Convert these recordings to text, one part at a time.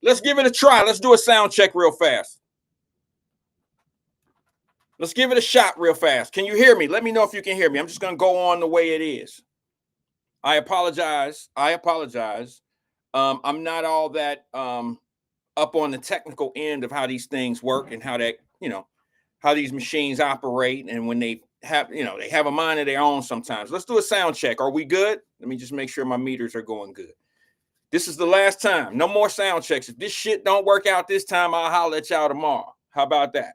Let's give it a try. Let's do a sound check real fast. Let's give it a shot real fast. Can you hear me? Let me know if you can hear me. I'm just going to go on the way it is. I apologize. I'm not all that up on the technical end of how these things work and how that, how these machines operate. And when they have, they have a mind of their own sometimes. Let's do a sound check. Are we good? Let me just make sure my meters are going good. This is the last time. No more sound checks. If this shit don't work out this time, I'll holler at y'all tomorrow. How about that?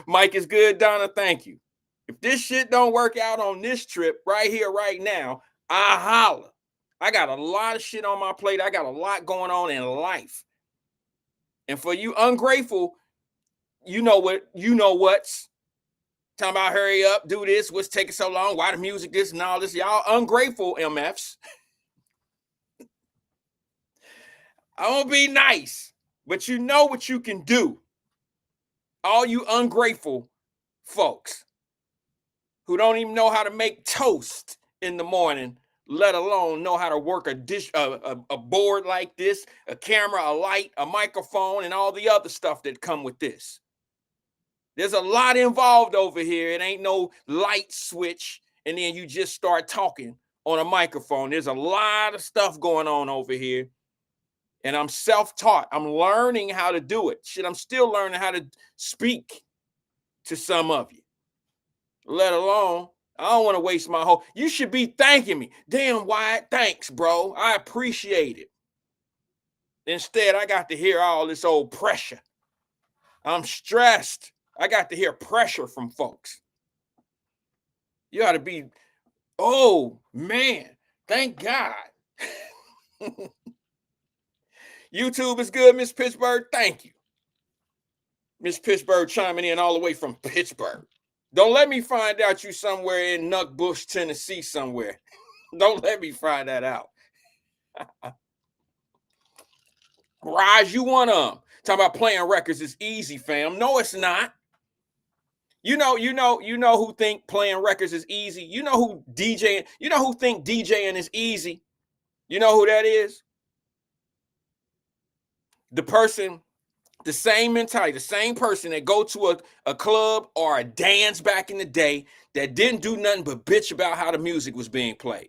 Mike is good, Donna. Thank you. If this shit don't work out on this trip right here, right now, I'll holler. I got a lot of shit on my plate. I got a lot going on in life. And for you ungrateful, you know what's talking about hurry up, do this, what's taking so long, why the music, this and all this. Y'all ungrateful MFs. I'm gonna be nice, but you know what you can do. All you ungrateful folks who don't even know how to make toast in the morning, let alone know how to work a dish, a board like this, a camera, a light, a microphone, and all the other stuff that come with this. There's a lot involved over here. It ain't no light switch, and then you just start talking on a microphone. There's a lot of stuff going on over here, and I'm self-taught. I'm learning how to do it. Shit, I'm still learning how to speak to some of you, let alone, I don't want to waste my whole, you should be thanking me. Damn, Wyatt, thanks, bro. I appreciate it. Instead, I got to hear all this old pressure. I'm stressed. I got to hear pressure from folks. You ought to be, oh, man, thank God. YouTube is good, Miss Pittsburgh. Thank you. Miss Pittsburgh chiming in all the way from Pittsburgh. Don't let me find out you somewhere in Nutbush, Tennessee somewhere. Don't let me find that out. Raj, you want talking about playing records is easy, fam. No, it's not. You know who think playing records is easy. You know who DJing, who think DJing is easy. You know who that is? The person, the same mentality, the same person that go to a club or a dance back in the day that didn't do nothing but bitch about how the music was being played.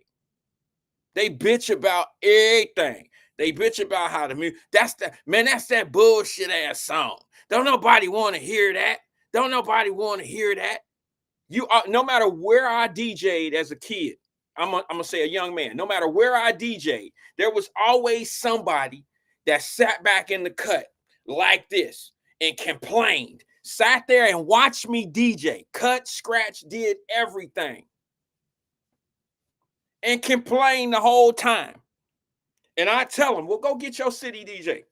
They bitch about everything. They bitch about how the music, that's that bullshit ass song. Don't nobody want to hear that. Don't nobody want to hear that. You are, no matter where I DJ'd as a kid, I'm gonna say a young man, no matter where I DJ'd, there was always somebody that sat back in the cut like this and complained, sat there and watched me DJ, cut, scratch, did everything, and complained the whole time. And I tell them, well, go get your city DJ.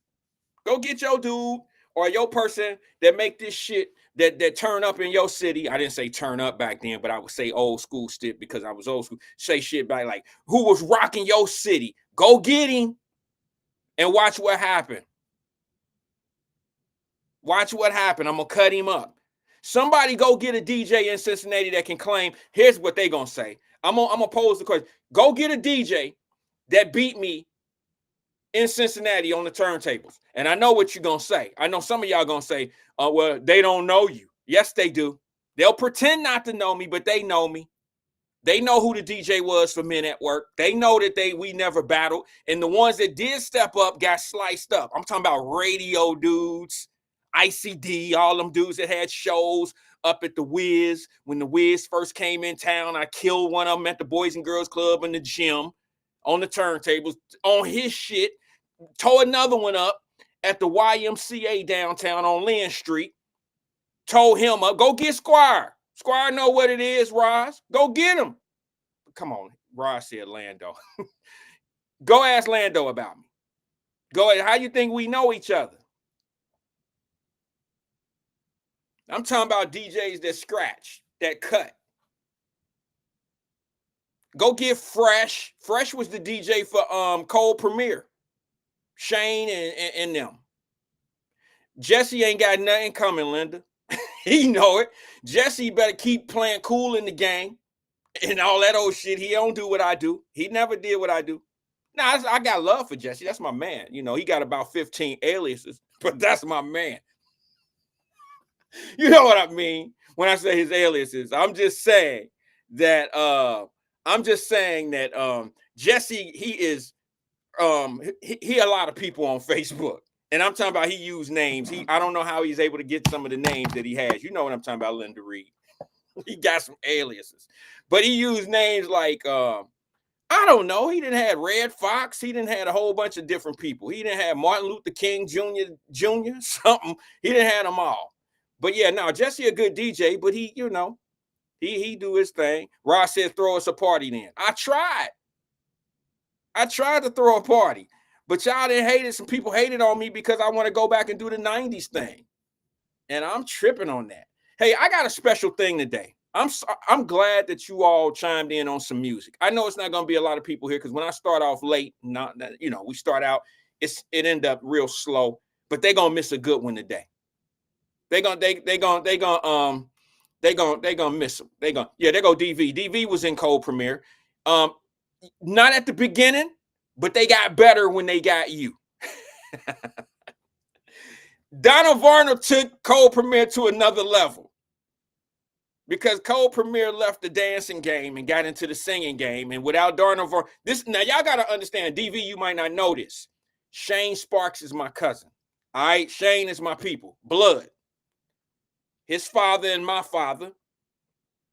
Go get your dude or your person that make this shit that turn up in your city. I didn't say turn up back then, but I would say old school shit because I was old school. Say shit back like, who was rocking your city? Go get him and watch what happened. Watch what happened. I'm going to cut him up. Somebody go get a DJ in Cincinnati that can claim, here's what they going to say. I'm going to pose the question. Go get a DJ that beat me in Cincinnati on the turntables. And I know what you're going to say. I know some of y'all going to say, well, they don't know you. Yes, they do. They'll pretend not to know me, but they know me. They know who the DJ was for Men at Work. They know that we never battled. And the ones that did step up got sliced up. I'm talking about radio dudes, ICD, all them dudes that had shows up at the Wiz. When the Wiz first came in town, I killed one of them at the Boys and Girls Club in the gym on the turntables on his shit. Tore another one up at the YMCA downtown on Lynn Street. Told him up, go get Squire. Squire know what it is, Roz. Go get him. Come on, Roz said Lando. Go ask Lando about me. Go ahead. How you think we know each other? I'm talking about DJs that scratch, that cut. Go get Fresh. Fresh was the DJ for Cold Premier. Shane and them. Jesse ain't got nothing coming, Linda. He know it. Jesse better keep playing cool in the game and all that old shit. He don't do what I do. He never did what I do. Now I got love for Jesse. That's my man. You know, he got about 15 aliases, but that's my man. You know what I mean when I say his aliases. I'm just saying that Jesse, he is he a lot of people on Facebook. And I'm talking about he used names. I don't know how he's able to get some of the names that he has. You know what I'm talking about, Linda Reed. He got some aliases. But he used names like I don't know. He didn't have Red Fox. He didn't have a whole bunch of different people. He didn't have Martin Luther King Jr. Something. He didn't have them all. But yeah, no, Jesse a good DJ, but he, you know, he do his thing. Ross said, throw us a party then. I tried to throw a party, but y'all didn't hate it. Some people hated on me because I want to go back and do the 90s thing. And I'm tripping on that. Hey, I got a special thing today. I'm glad that you all chimed in on some music. I know it's not going to be a lot of people here because when I start off late, we start out, it end up real slow, but they're going to miss a good one today. They're gonna miss them. They go DV. DV was in cold premiere. Not at the beginning, but they got better when they got you. Donna Varner took cold premiere to another level because cold premiere left the dancing game and got into the singing game. And without Donna Varner, now y'all gotta understand, DV, you might not know this. Shane Sparks is my cousin. All right, Shane is my people, blood. His father and my father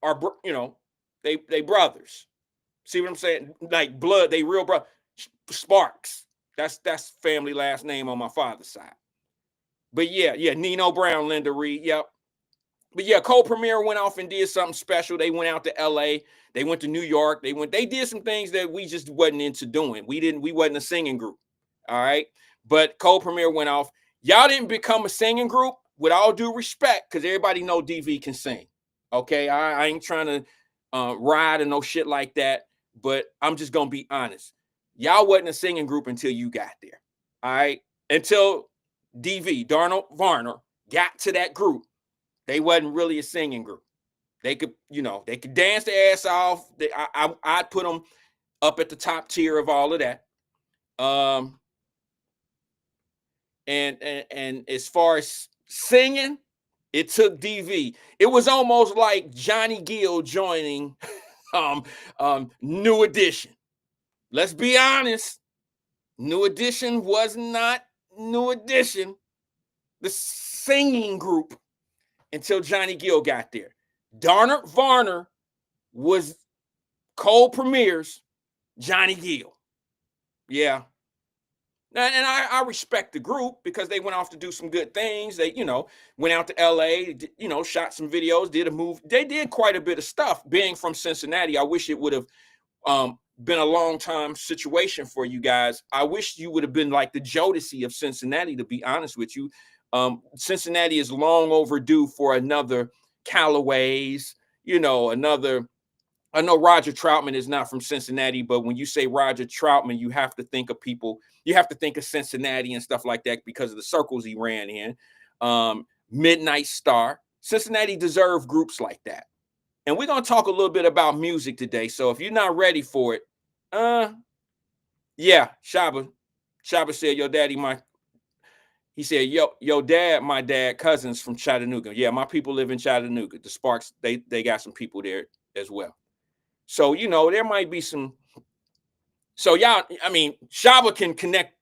are, they brothers. See what I'm saying? Like blood, they real brother. Sparks. That's family last name on my father's side. But yeah, Nino Brown, Linda Reed, yep. But yeah, Cold Premiere went off and did something special. They went out to LA. They went to New York. They did some things that we just wasn't into doing. We wasn't a singing group. All right. But Cold Premiere went off. Y'all didn't become a singing group, with all due respect, because everybody know DV can sing. Okay. I ain't trying to ride or no shit like that. But I'm just gonna be honest. Y'all wasn't a singing group until you got there. All right. Until DV, Darnell Varner, got to that group, they wasn't really a singing group. They could dance their ass off. I'd put them up at the top tier of all of that. And as far as singing, it took DV. It was almost like Johnny Gill joining New Edition. Let's be honest. New Edition was not New Edition, the singing group, until Johnny Gill got there. Darner Varner was Cold Premier's Johnny Gill. Yeah. And I respect the group because they went off to do some good things. They, went out to LA, shot some videos, did a movie. They did quite a bit of stuff. Being from Cincinnati, I wish it would have been a long time situation for you guys. I wish you would have been like the Jodeci of Cincinnati, to be honest with you. Cincinnati is long overdue for another Callaway's, another. I know Roger Troutman is not from Cincinnati, but when you say Roger Troutman, you have to think of people, you have to think of Cincinnati and stuff like that because of the circles he ran in. Midnight Star. Cincinnati deserve groups like that. And we're going to talk a little bit about music today. So if you're not ready for it, yeah, Shaba said, your daddy, he said, yo dad, my dad, cousins from Chattanooga. Yeah, my people live in Chattanooga. The Sparks, they got some people there as well. So, there might be some. So y'all, Shaba can connect,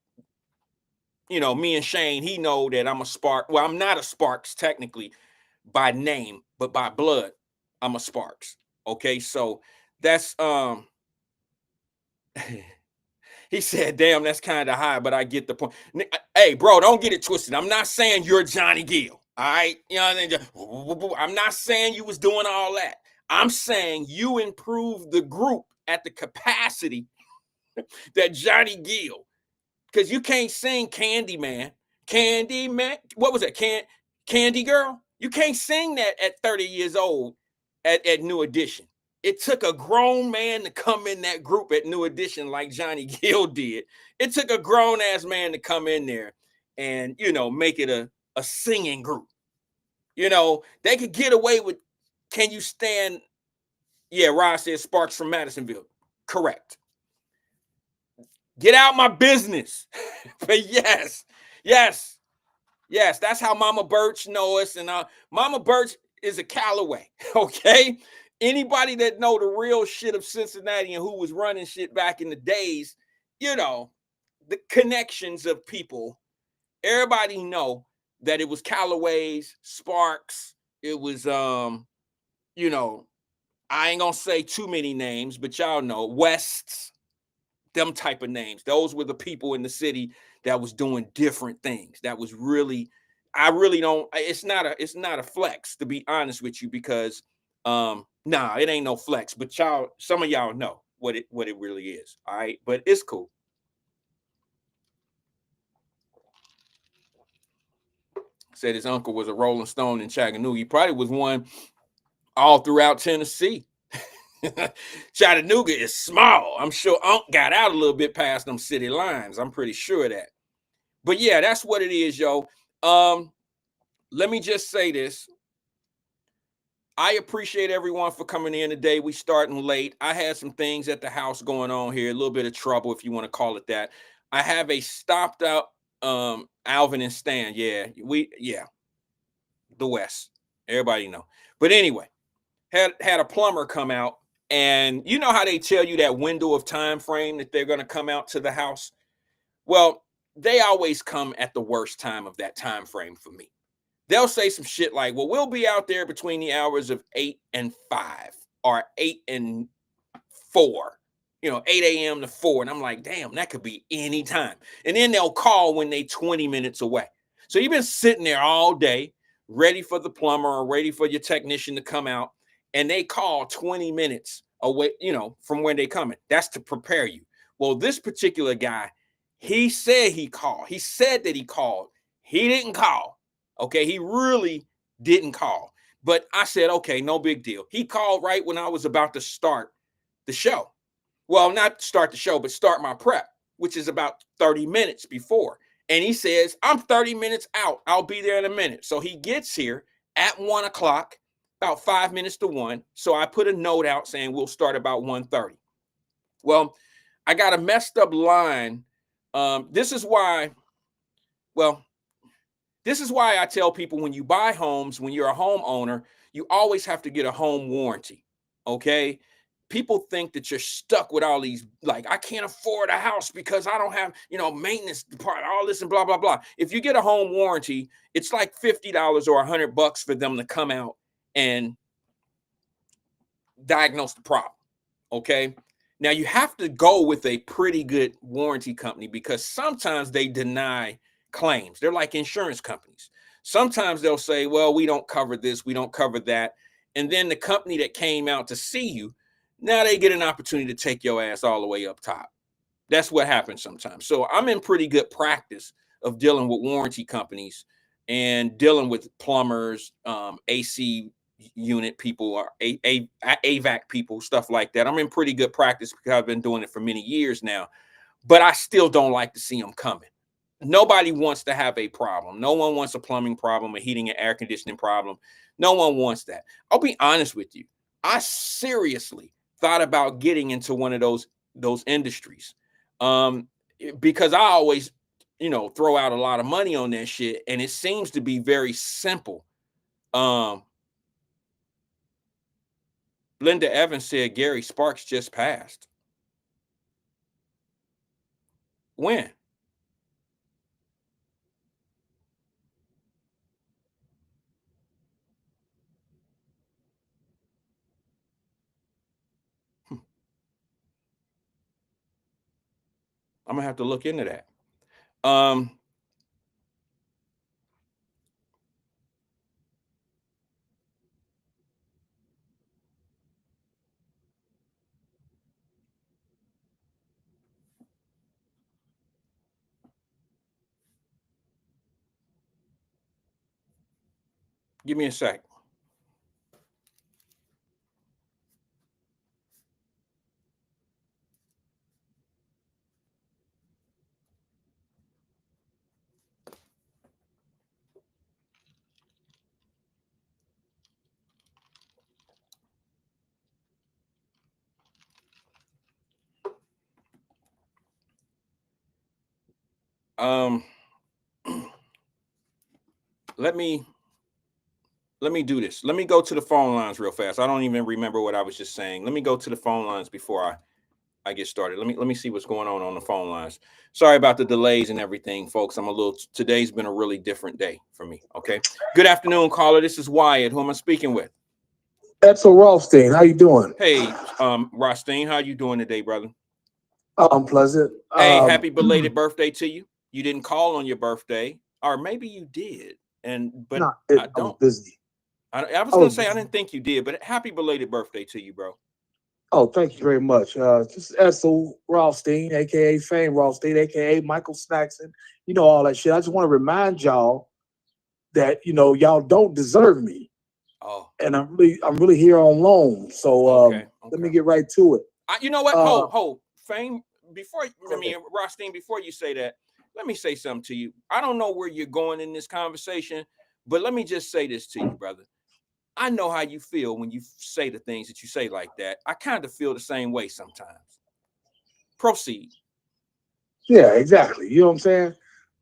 me and Shane. He know that I'm a Spark. Well, I'm not a Sparks technically by name, but by blood, I'm a Sparks. Okay, so that's he said, damn, that's kind of high, but I get the point. Hey, bro, don't get it twisted. I'm not saying you're Johnny Gill. All right. I'm not saying you was doing all that. I'm saying you improved the group at the capacity that Johnny Gill, because you can't sing Candyman. What was it? Candy Girl? You can't sing that at 30 years old at New Edition. It took a grown man to come in that group at New Edition like Johnny Gill did. It took a grown-ass man to come in there and, make it a singing group. They could get away with, can you stand? Yeah, Ross says Sparks from Madisonville. Correct. Get out my business. But yes, yes, that's how Mama Birch know us. And Mama Birch is a Callaway. Okay. Anybody that know the real shit of Cincinnati and who was running shit back in the days, you know, the connections of people, everybody know that it was Callaways, Sparks, it was you know, I ain't gonna say too many names, but y'all know Wests, them type of names. Those were the people in the city that was doing different things. That was really, I really don't. It's not a flex to be honest with you because, nah, it ain't no flex. But y'all, some of y'all know what it really is. All right, but it's cool. Said his uncle was a Rolling Stone in Chattanooga. He probably was one all throughout Tennessee. Chattanooga is small. I'm sure Unc got out a little bit past them city lines. I'm pretty sure of that. But yeah, that's what it is, yo. Um, Let me just say this. I appreciate everyone for coming in today. We starting late. I had some things at the house going on here, a little bit of trouble, if you want to call it that. I have a stopped out Alvin and Stan. Yeah, the West. Everybody know. But anyway, had a plumber come out, and you know how they tell you that window of time frame that they're going to come out to the house. Well, they always come at the worst time of that time frame for me. They'll say some shit like, well, we'll be out there between the hours of 8 and 5 or 8 and 4, 8 a.m. to 4. And I'm like, damn, that could be any time. And then they'll call when they 20 minutes away. So you've been sitting there all day, ready for the plumber or ready for your technician to come out. And they call 20 minutes away, from when they coming. That's to prepare you. Well, this particular guy, he said he called. He said that he called. He didn't call. Okay. He really didn't call. But I said, okay, no big deal. He called right when I was about to start the show. Well, not start the show, but start my prep, which is about 30 minutes before. And he says, I'm 30 minutes out. I'll be there in a minute. So he gets here at 1 o'clock, about 5 minutes to 1. So I put a note out saying we'll start about 1:30. Well, I got a messed up line. This is why, well, this is why I tell people when you buy homes, when you're a homeowner, you always have to get a home warranty. Okay. People think that you're stuck with all these, like, I can't afford a house because I don't have, maintenance department, all this and blah, blah, blah. If you get a home warranty, it's like $50 or $100 for them to come out and diagnose the problem. Okay. Now you have to go with a pretty good warranty company because sometimes they deny claims. They're like insurance companies. Sometimes they'll say, well, we don't cover this, we don't cover that. And then the company that came out to see you, now they get an opportunity to take your ass all the way up top. That's what happens sometimes. So I'm in pretty good practice of dealing with warranty companies and dealing with plumbers, AC unit people, or AVAC people, stuff like that. I'm in pretty good practice because I've been doing it for many years now, but I still don't like to see them coming. Nobody wants to have a problem. No one wants a plumbing problem, a heating and air conditioning problem. No one wants that. I'll be honest with you. I seriously thought about getting into one of those industries. Um, because I always, throw out a lot of money on that shit, and it seems to be very simple. Um, Linda Evans said Gary Sparks just passed. When? I'm gonna have to look into that. Um, Give me a sec. Um, let me do this. Let me go to the phone lines real fast. I don't even remember what I was just saying. Let me go to the phone lines before I get started. Let me see what's going on the phone lines. Sorry about the delays and everything, folks. Today's been a really different day for me. Okay. Good afternoon, caller. This is Wyatt. Who am I speaking with? Edsel Rothstein, how you doing? Hey, Rothstein, how you doing today, brother? I'm pleasant. Hey, happy belated birthday to you. You didn't call on your birthday, or maybe you did, but I I was don't. busy. I was I gonna was say I busy. didn't think you did, but happy belated birthday to you, bro. Oh, thank you very much. This is Edsel Rothstein, aka Fame Rothstein, aka Michael Snackson. You know all that shit. I just want to remind y'all that y'all don't deserve me, Oh, and I'm really here on loan. So okay, let me okay. get right to it. You know what? Uh, Hold, Fame. Go ahead. Rothstein, before you say that, let me say something to you. I don't know where you're going in this conversation, but let me just say this to you, brother. I know how you feel when you say the things that you say like that. I kind of feel the same way sometimes. Proceed. Yeah, exactly. You know what I'm saying?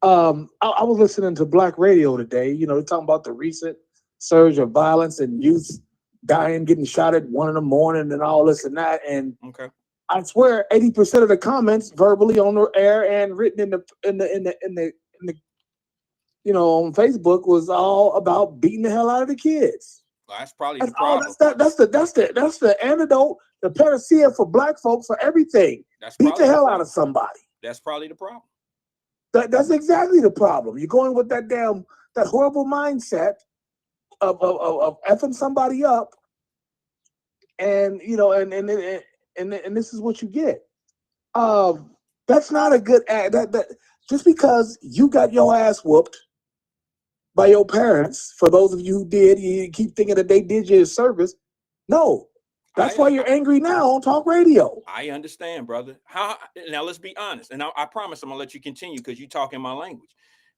I was listening to Black Radio today. They're talking about the recent surge of violence and youth dying, getting shot at 1 in the morning, and all this and that. And Okay. I swear, 80% of the comments, verbally on the air and written on Facebook, was all about beating the hell out of the kids. Well, that's probably the That's all. problem. That's the antidote, the panacea for black folks for everything. That's Beat the probably the hell out of problem. somebody. That's probably the problem. That's exactly the problem. You're going with that horrible mindset of effing somebody up, and and this is what you get. Um, that's not a good act. That just because you got your ass whooped by your parents, for those of you who did, you keep thinking that they did you a service. No, that's why I you're angry now on talk radio. I understand, brother. How now? Let's be honest, and I promise I'm gonna let you continue because you talk in my language.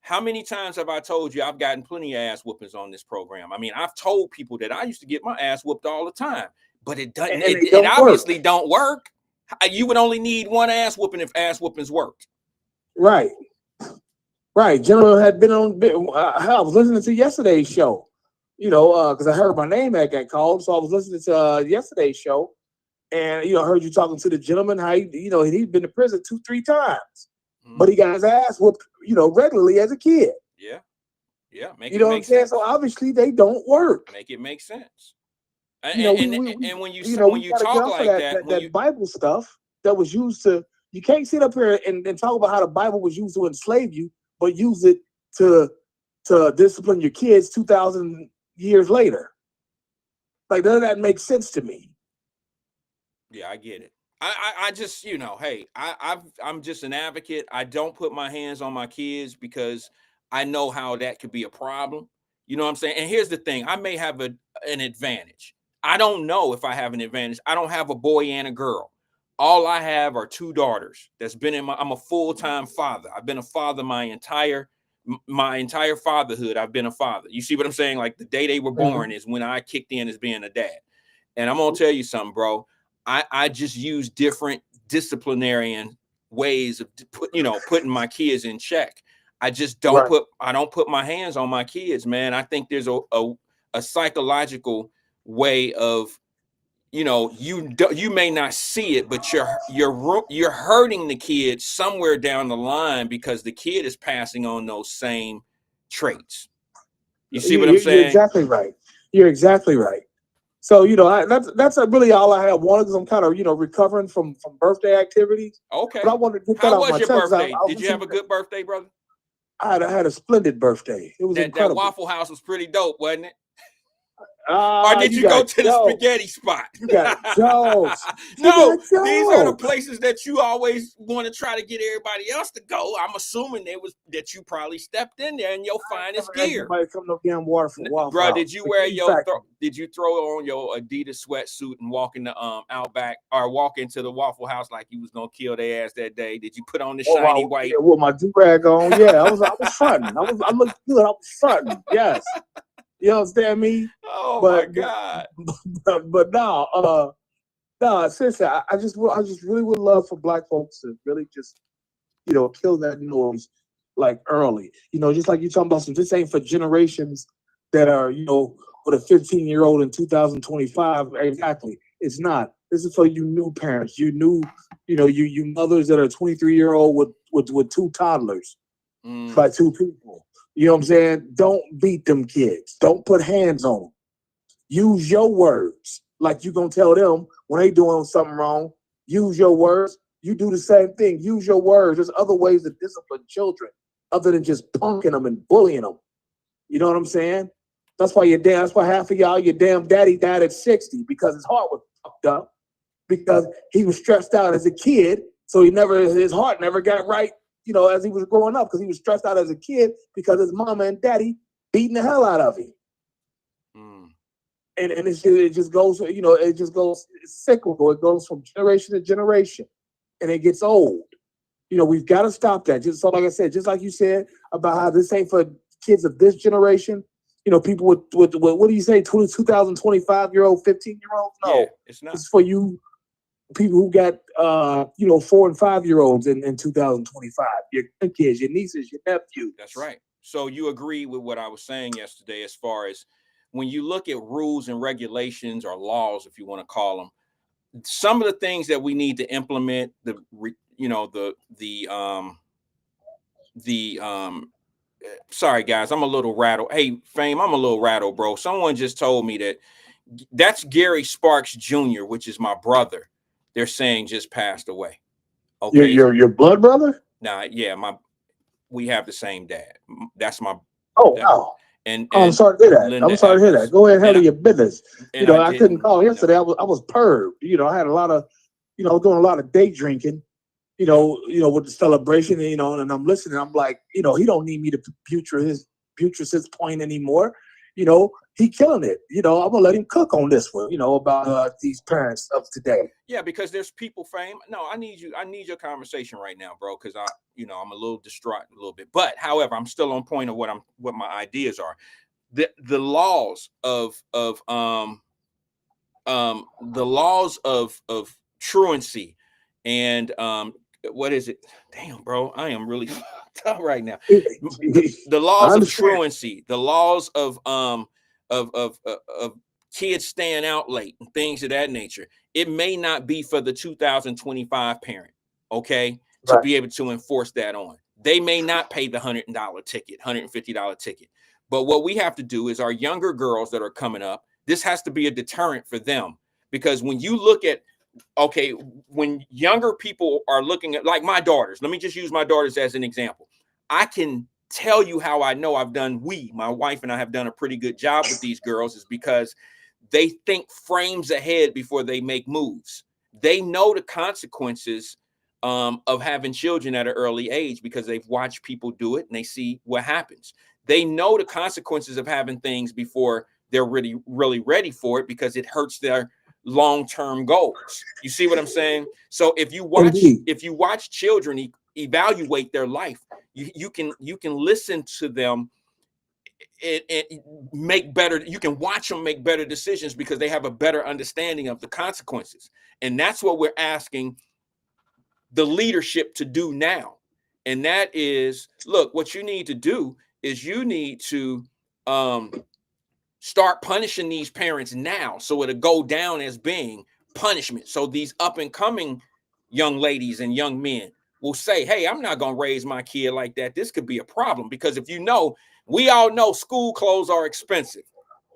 How many times have I told you I've gotten plenty of ass whoopings on this program? I mean, I've told people that I used to get my ass whooped all the time, but it doesn't. And they It don't work. obviously don't work. You would only need one ass whooping if ass whoopings worked. Right. Right. General had been on. I was listening to yesterday's show, because I heard my name had got called. So I was listening to yesterday's show, and I heard you talking to the gentleman. How he'd been to prison 2-3 times, but he Mm-hmm. got his ass whooped, regularly as a kid. Yeah, yeah. Make You it know what I'm make saying? So sense. obviously they don't work. Make it make sense. And, You know, we and, we, we and when you we got to get talk off of like that that, that when that you Bible stuff that was used to. You can't sit up here and talk about how the Bible was used to enslave you, but use it to discipline your kids 2,000 years later. Like none of that makes sense to me. Yeah, I get it. I just, hey, I'm just an advocate. I don't put my hands on my kids because I know how that could be a problem. You know what I'm saying? And here's the thing: I may have an advantage. I don't know if I have an advantage. I don't have a boy and a girl. All I have are two daughters. I'm a full-time father. I've been a father my entire fatherhood. I've been a father. You see what I'm saying? Like the day they were born Mhm. is when I kicked in as being a dad. And I'm gonna tell you something, bro. I just use different disciplinarian ways of putting my kids in check. Right. I don't put my hands on my kids, man. I think there's a psychological way of you may not see it, but you're hurting the kid somewhere down the line because the kid is passing on those same traits. You see what I'm You're saying? exactly right. You're exactly right. So that's really all I have wanted because I'm kind of recovering from birthday activities. But Okay. I wanted to get that How off was my your chest because birthday? I was Did you have listening. a good birthday, brother? I had a splendid birthday. It was That incredible. Waffle House was pretty dope, wasn't it? Or Ah, did you you go got to the jokes. spaghetti spot? You got jokes. You No, got these are the jokes. places that you always want to try to get everybody else to go. I'm assuming that you probably stepped in there in your I ain't finest never asked gear. nobody to come no damn water for Waffle Bro, House. Spaghetti factory. did you throw on your Adidas sweatsuit and walk in the Outback or walk into the Waffle House like you was gonna kill their ass that day? Did you put on the shiny white? With my do rag on. Yeah, I was fronting. I looked good. I was fronting. Yes. You understand me? Oh my But God. but no, no, seriously, I just really would love for black folks to really just kill that noise like early. Just like you talking about. So this ain't for generations that are with a 15-year-old in 2025. Exactly, it's not. This is for you new parents, you new, you mothers that are 23-year-old with two toddlers by two people. You know what I'm saying? Don't beat them kids. Don't put hands on them. Use your words. Like you gonna tell them when they doing something wrong. Use your words. You do the same thing. Use your words. There's other ways to discipline children other than just punking them and bullying them. You know what I'm saying? That's why half of y'all, your damn daddy died at 60 because his heart was fucked up because he was stressed out as a kid. So his heart never got right, as he was growing up because he was stressed out as a kid because his mama and daddy beating the hell out of him. And it just goes, it's cyclical. It goes from generation to generation and it gets old. We've got to stop that. Just so, like I said, just like you said about how this ain't for kids of this generation, people with what do you say, 2025-year-old, 15-year-old? No, yeah, it's not. It's for you people who got 4 and 5-year-olds in 2025, your kids, your nieces, your nephews. That's right. So you agree with what I was saying yesterday as far as when you look at rules and regulations or laws, if you want to call them, some of the things that we need to implement, sorry guys, I'm a little rattled. Hey, Fame, I'm a little rattled, bro. Someone just told me that's Gary Sparks Jr., which is my brother. They're saying just passed away. Okay. Your blood brother? Nah, yeah, we have the same dad. That's my wow. And I'm sorry to hear that. Linda I'm sorry to hear that. Go ahead and handle your business. I couldn't call yesterday. I was perved. I had a lot of, doing a lot of day drinking, with the celebration, and I'm listening. I'm like, he don't need me to buttress his point anymore. He killing it. I'm gonna let him cook on this one, about these parents of today. Yeah, because there's people, Fame. No, I need your conversation right now, bro, because I'm a little distraught a little bit. But however, I'm still on point of what my ideas are. The laws of truancy and what is it? Damn, bro, I am really fucked up right now. The laws of truancy, the laws of kids staying out late and things of that nature. It may not be for the 2025 parent, okay, to be able to enforce that on. They may not pay the $100 ticket, $150 ticket. But what we have to do is our younger girls that are coming up, this has to be a deterrent for them. Because when you look at, okay, when younger people are looking at, like my daughters, let me just use my daughters as an example. I can tell you how I know my wife and I have done a pretty good job with these girls is because they think frames ahead before they make moves. They know the consequences of having children at an early age because they've watched people do it and they see what happens. They know the consequences of having things before they're really, really ready for it because it hurts their long-term goals. You see what I'm saying? So if you watch children evaluate their life, you can listen to them and make better. You can watch them make better decisions because they have a better understanding of the consequences. And that's what we're asking the leadership to do now. And that is, look, what you need to do is you need to start punishing these parents now so it'll go down as being punishment. So these up and coming young ladies and young men will say, hey, I'm not going to raise my kid like that. This could be a problem because if we all know school clothes are expensive.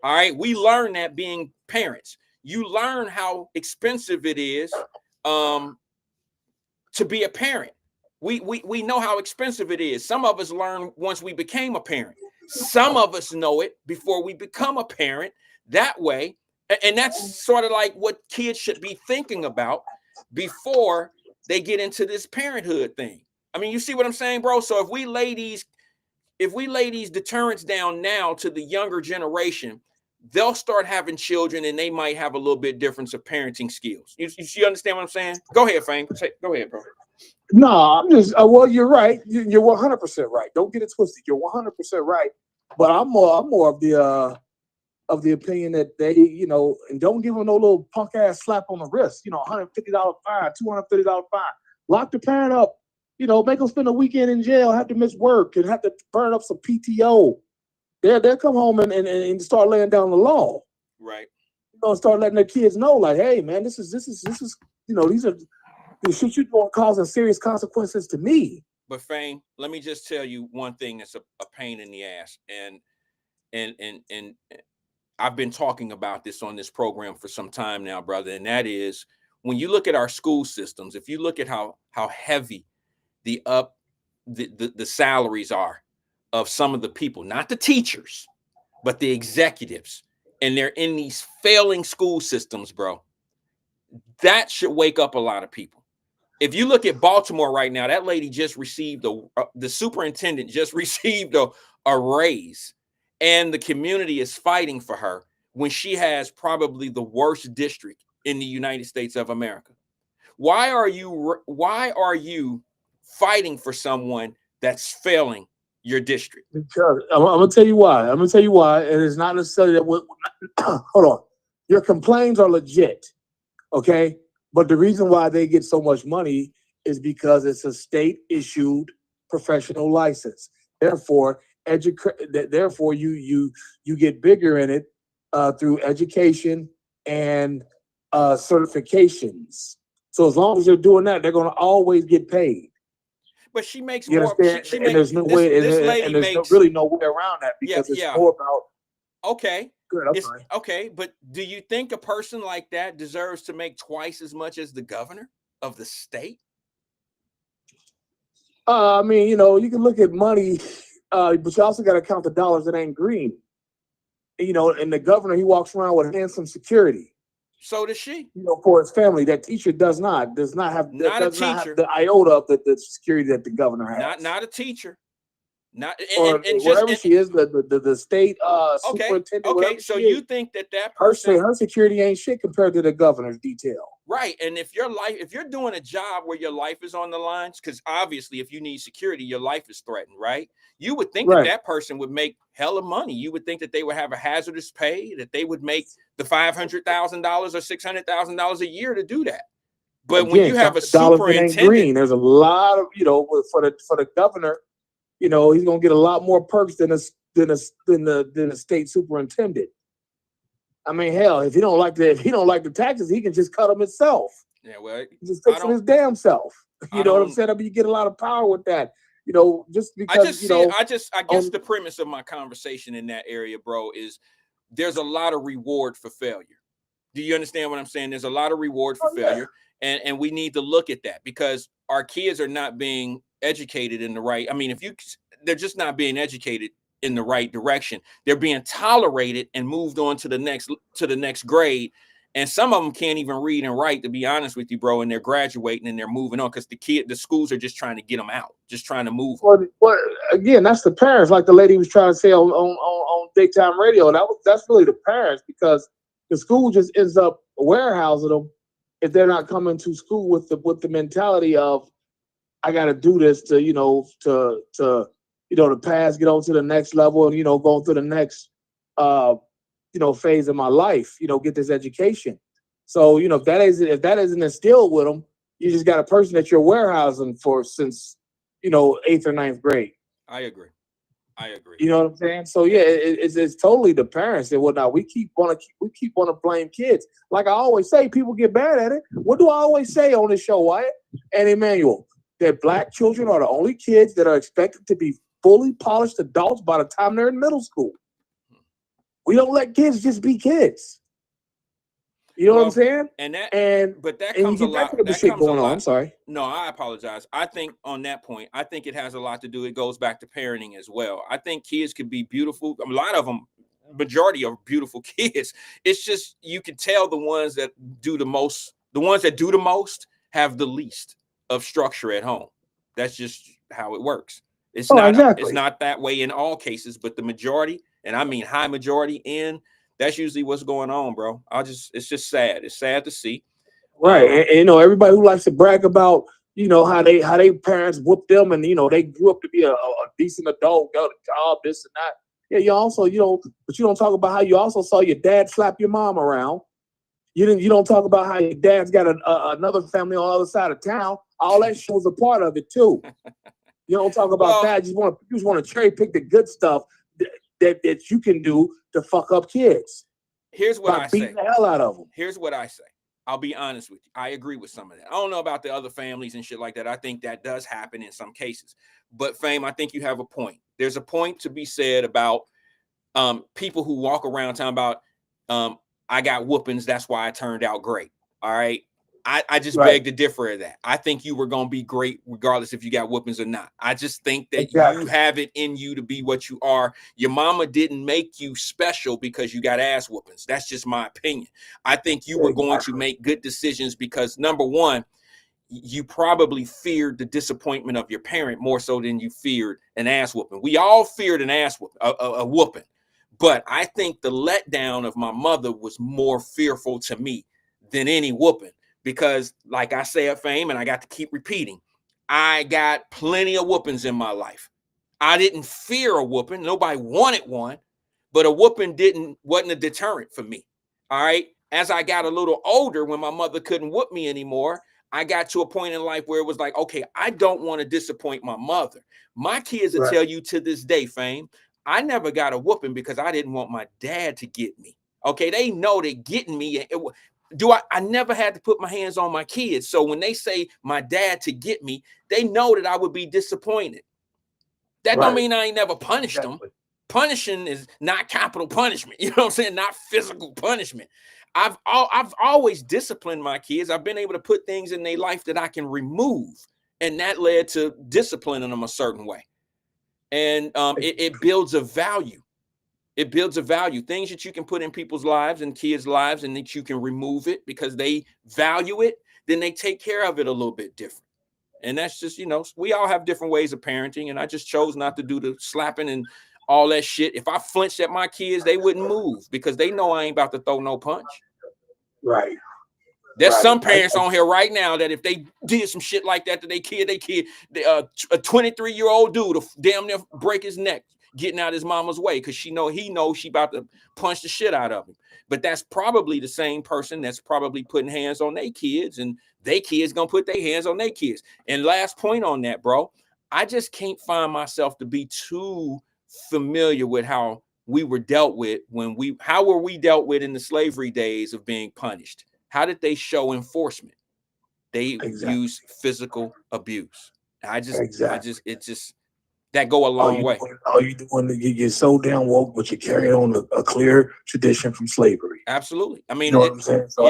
All right. We learn that being parents. You learn how expensive it is to be a parent. We know how expensive it is. Some of us learn once we became a parent. Some of us know it before we become a parent that way. And that's sort of like what kids should be thinking about before they get into this parenthood thing. I mean, you see what I'm saying, bro? So if we lay these deterrents down now to the younger generation, they'll start having children and they might have a little bit difference of parenting skills. You understand what I'm saying? Go ahead, Fame. Go ahead, bro. No, I'm just, well, you're right. You're 100% right. Don't get it twisted. You're 100% right. But I'm more of the opinion that they, and don't give them no little punk ass slap on the wrist, $150 fine, $230 fine. Lock the parent up, make them spend a weekend in jail, have to miss work, and have to burn up some PTO. They'll come home and start laying down the law. Right. Start letting their kids know, like, hey, man, this is these are the shit you're doing causing serious consequences to me. But Fame, let me just tell you one thing that's a pain in the ass, and I've been talking about this on this program for some time now, brother, and that is when you look at our school systems, if you look at how heavy the salaries are of some of the people, not the teachers, but the executives, and they're in these failing school systems, bro, that should wake up a lot of people. If you look at Baltimore right now, that lady just received the superintendent just received a raise, and the community is fighting for her when she has probably the worst district in the United States of America. Why are you fighting for someone that's failing your district? Because I'm gonna tell you why. And it's not necessarily that. Hold on, your complaints are legit, okay? But the reason why they get so much money is because it's a state-issued professional license. Therefore, you get bigger in it through education and certifications. So as long as you're doing that, they're going to always get paid. But she makes you more. Understand? And there's no way. And there's really no way around that because it's more about. Okay. Good. I'm sorry. Okay, but do you think a person like that deserves to make twice as much as the governor of the state? I mean, you can look at money, but you also got to count the dollars that ain't green. And the governor, he walks around with handsome security. So does she. For his family. That teacher does not have the iota of the security that the governor has. Not a teacher. Wherever she is, the state superintendent. Okay, so you think that person, her security ain't shit compared to the governor's detail, right? And if you're doing a job where your life is on the lines, because obviously, if you need security, your life is threatened, right? You would think that person would make hella money. You would think that they would have a hazardous pay, that they would make the $500,000 or $600,000 a year to do that. But when you have a superintendent, there's a lot of for the governor. He's gonna get a lot more perks than a state superintendent. I mean, hell, if he don't like the taxes, he can just cut them himself. Yeah, well, he just fix his damn self. You know what I'm saying? I mean, you get a lot of power with that. Just because I guess the premise of my conversation in that area, bro, is there's a lot of reward for failure. Do you understand what I'm saying? There's a lot of reward for failure, and we need to look at that because our kids are not being educated in the right. I mean, they're just not being educated in the right direction. They're being tolerated and moved on to the next grade. And some of them can't even read and write, to be honest with you, bro. And they're graduating and they're moving on because the schools are just trying to get them out, just trying to move. Well, again, that's the parents, like the lady was trying to say on daytime radio. That's really the parents because the school just ends up warehousing them if they're not coming to school with the mentality of I got to do this to to pass, get on to the next level, and go through the next phase of my life, get this education. So, if that isn't instilled with them, you just got a person that you're warehousing for since 8th or 9th grade. I agree. You know what I'm saying? So yeah, it's totally the parents that whatnot. We keep want to blame kids. Like I always say, people get bad at it. What do I always say on this show, Wyatt and Emmanuel? That black children are the only kids that are expected to be fully polished adults by the time they're in middle school. We don't let kids just be kids. You know what I'm saying? But that comes a lot. That comes going on. I'm sorry. No, I apologize. I think on that point, I think it has a lot to do. It goes back to parenting as well. I think kids could be beautiful. A lot of them, majority are beautiful kids. It's just you can tell the ones that do the most. The ones that do the most have the least of structure at home. That's just how it works. It's not that way in all cases, but the majority, and I mean high majority that's usually what's going on, bro. It's just sad. It's sad to see. Right. And everybody who likes to brag about, how they parents whooped them and, they grew up to be a decent adult, got a job, this and that. Yeah, you also, but you don't talk about how you also saw your dad slap your mom around. You don't talk about how your dad's got another family on the other side of town. All that shows a part of it too. You don't talk about that. You just want to cherry pick the good stuff that you can do to fuck up kids. Here's what I say. Beating the hell out of them. Here's what I say. I'll be honest with you. I agree with some of that. I don't know about the other families and shit like that. I think that does happen in some cases. But Fame, I think you have a point. There's a point to be said about people who walk around talking about I got whoopings, that's why I turned out great. All right. I just beg to differ of that. I think you were going to be great regardless if you got whoopings or not. I just think that you have it in you to be what you are. Your mama didn't make you special because you got ass whoopings. That's just my opinion. I think you were going to make good decisions because, number one, you probably feared the disappointment of your parent more so than you feared an ass whooping. We all feared an ass whooping, a whooping. But I think the letdown of my mother was more fearful to me than any whooping. Because like I say at Fame, and I got to keep repeating, I got plenty of whoopings in my life. I didn't fear a whooping. Nobody wanted one, but a whooping wasn't a deterrent for me. All right. As I got a little older, when my mother couldn't whoop me anymore, I got to a point in life where it was like, okay, I don't want to disappoint my mother. My kids will tell you to this day, Fame, I never got a whooping because I didn't want my dad to get me. Okay. They know they're getting me. I never had to put my hands on my kids. So when they say my dad to get me, they know that I would be disappointed. That don't mean I ain't never punished them. Punishing is not capital punishment. You know what I'm saying? Not physical punishment. I've always disciplined my kids. I've been able to put things in their life that I can remove. And that led to disciplining them a certain way. And it builds a value. It builds a value, things that you can put in people's lives and kids' lives and that you can remove it because they value it, then they take care of it a little bit different. And that's just, we all have different ways of parenting. And I just chose not to do the slapping and all that shit. If I flinched at my kids, they wouldn't move because they know I ain't about to throw no punch. Right. There's some parents on here right now that if they did some shit like that to their kid, a 23-year-old dude will damn near break his neck getting out his mama's way because he knows she about to punch the shit out of him. But that's probably the same person that's probably putting hands on their kids, and their kids gonna put their hands on their kids. And last point on that, bro, I just can't find myself to be too familiar with how we were dealt with how were we dealt with in the slavery days of being punished? How did they show enforcement? They used physical abuse. That go a long way. All you doing, you're so damn woke, but you carry on a clear tradition from slavery. Absolutely. I mean, you know what I'm saying? So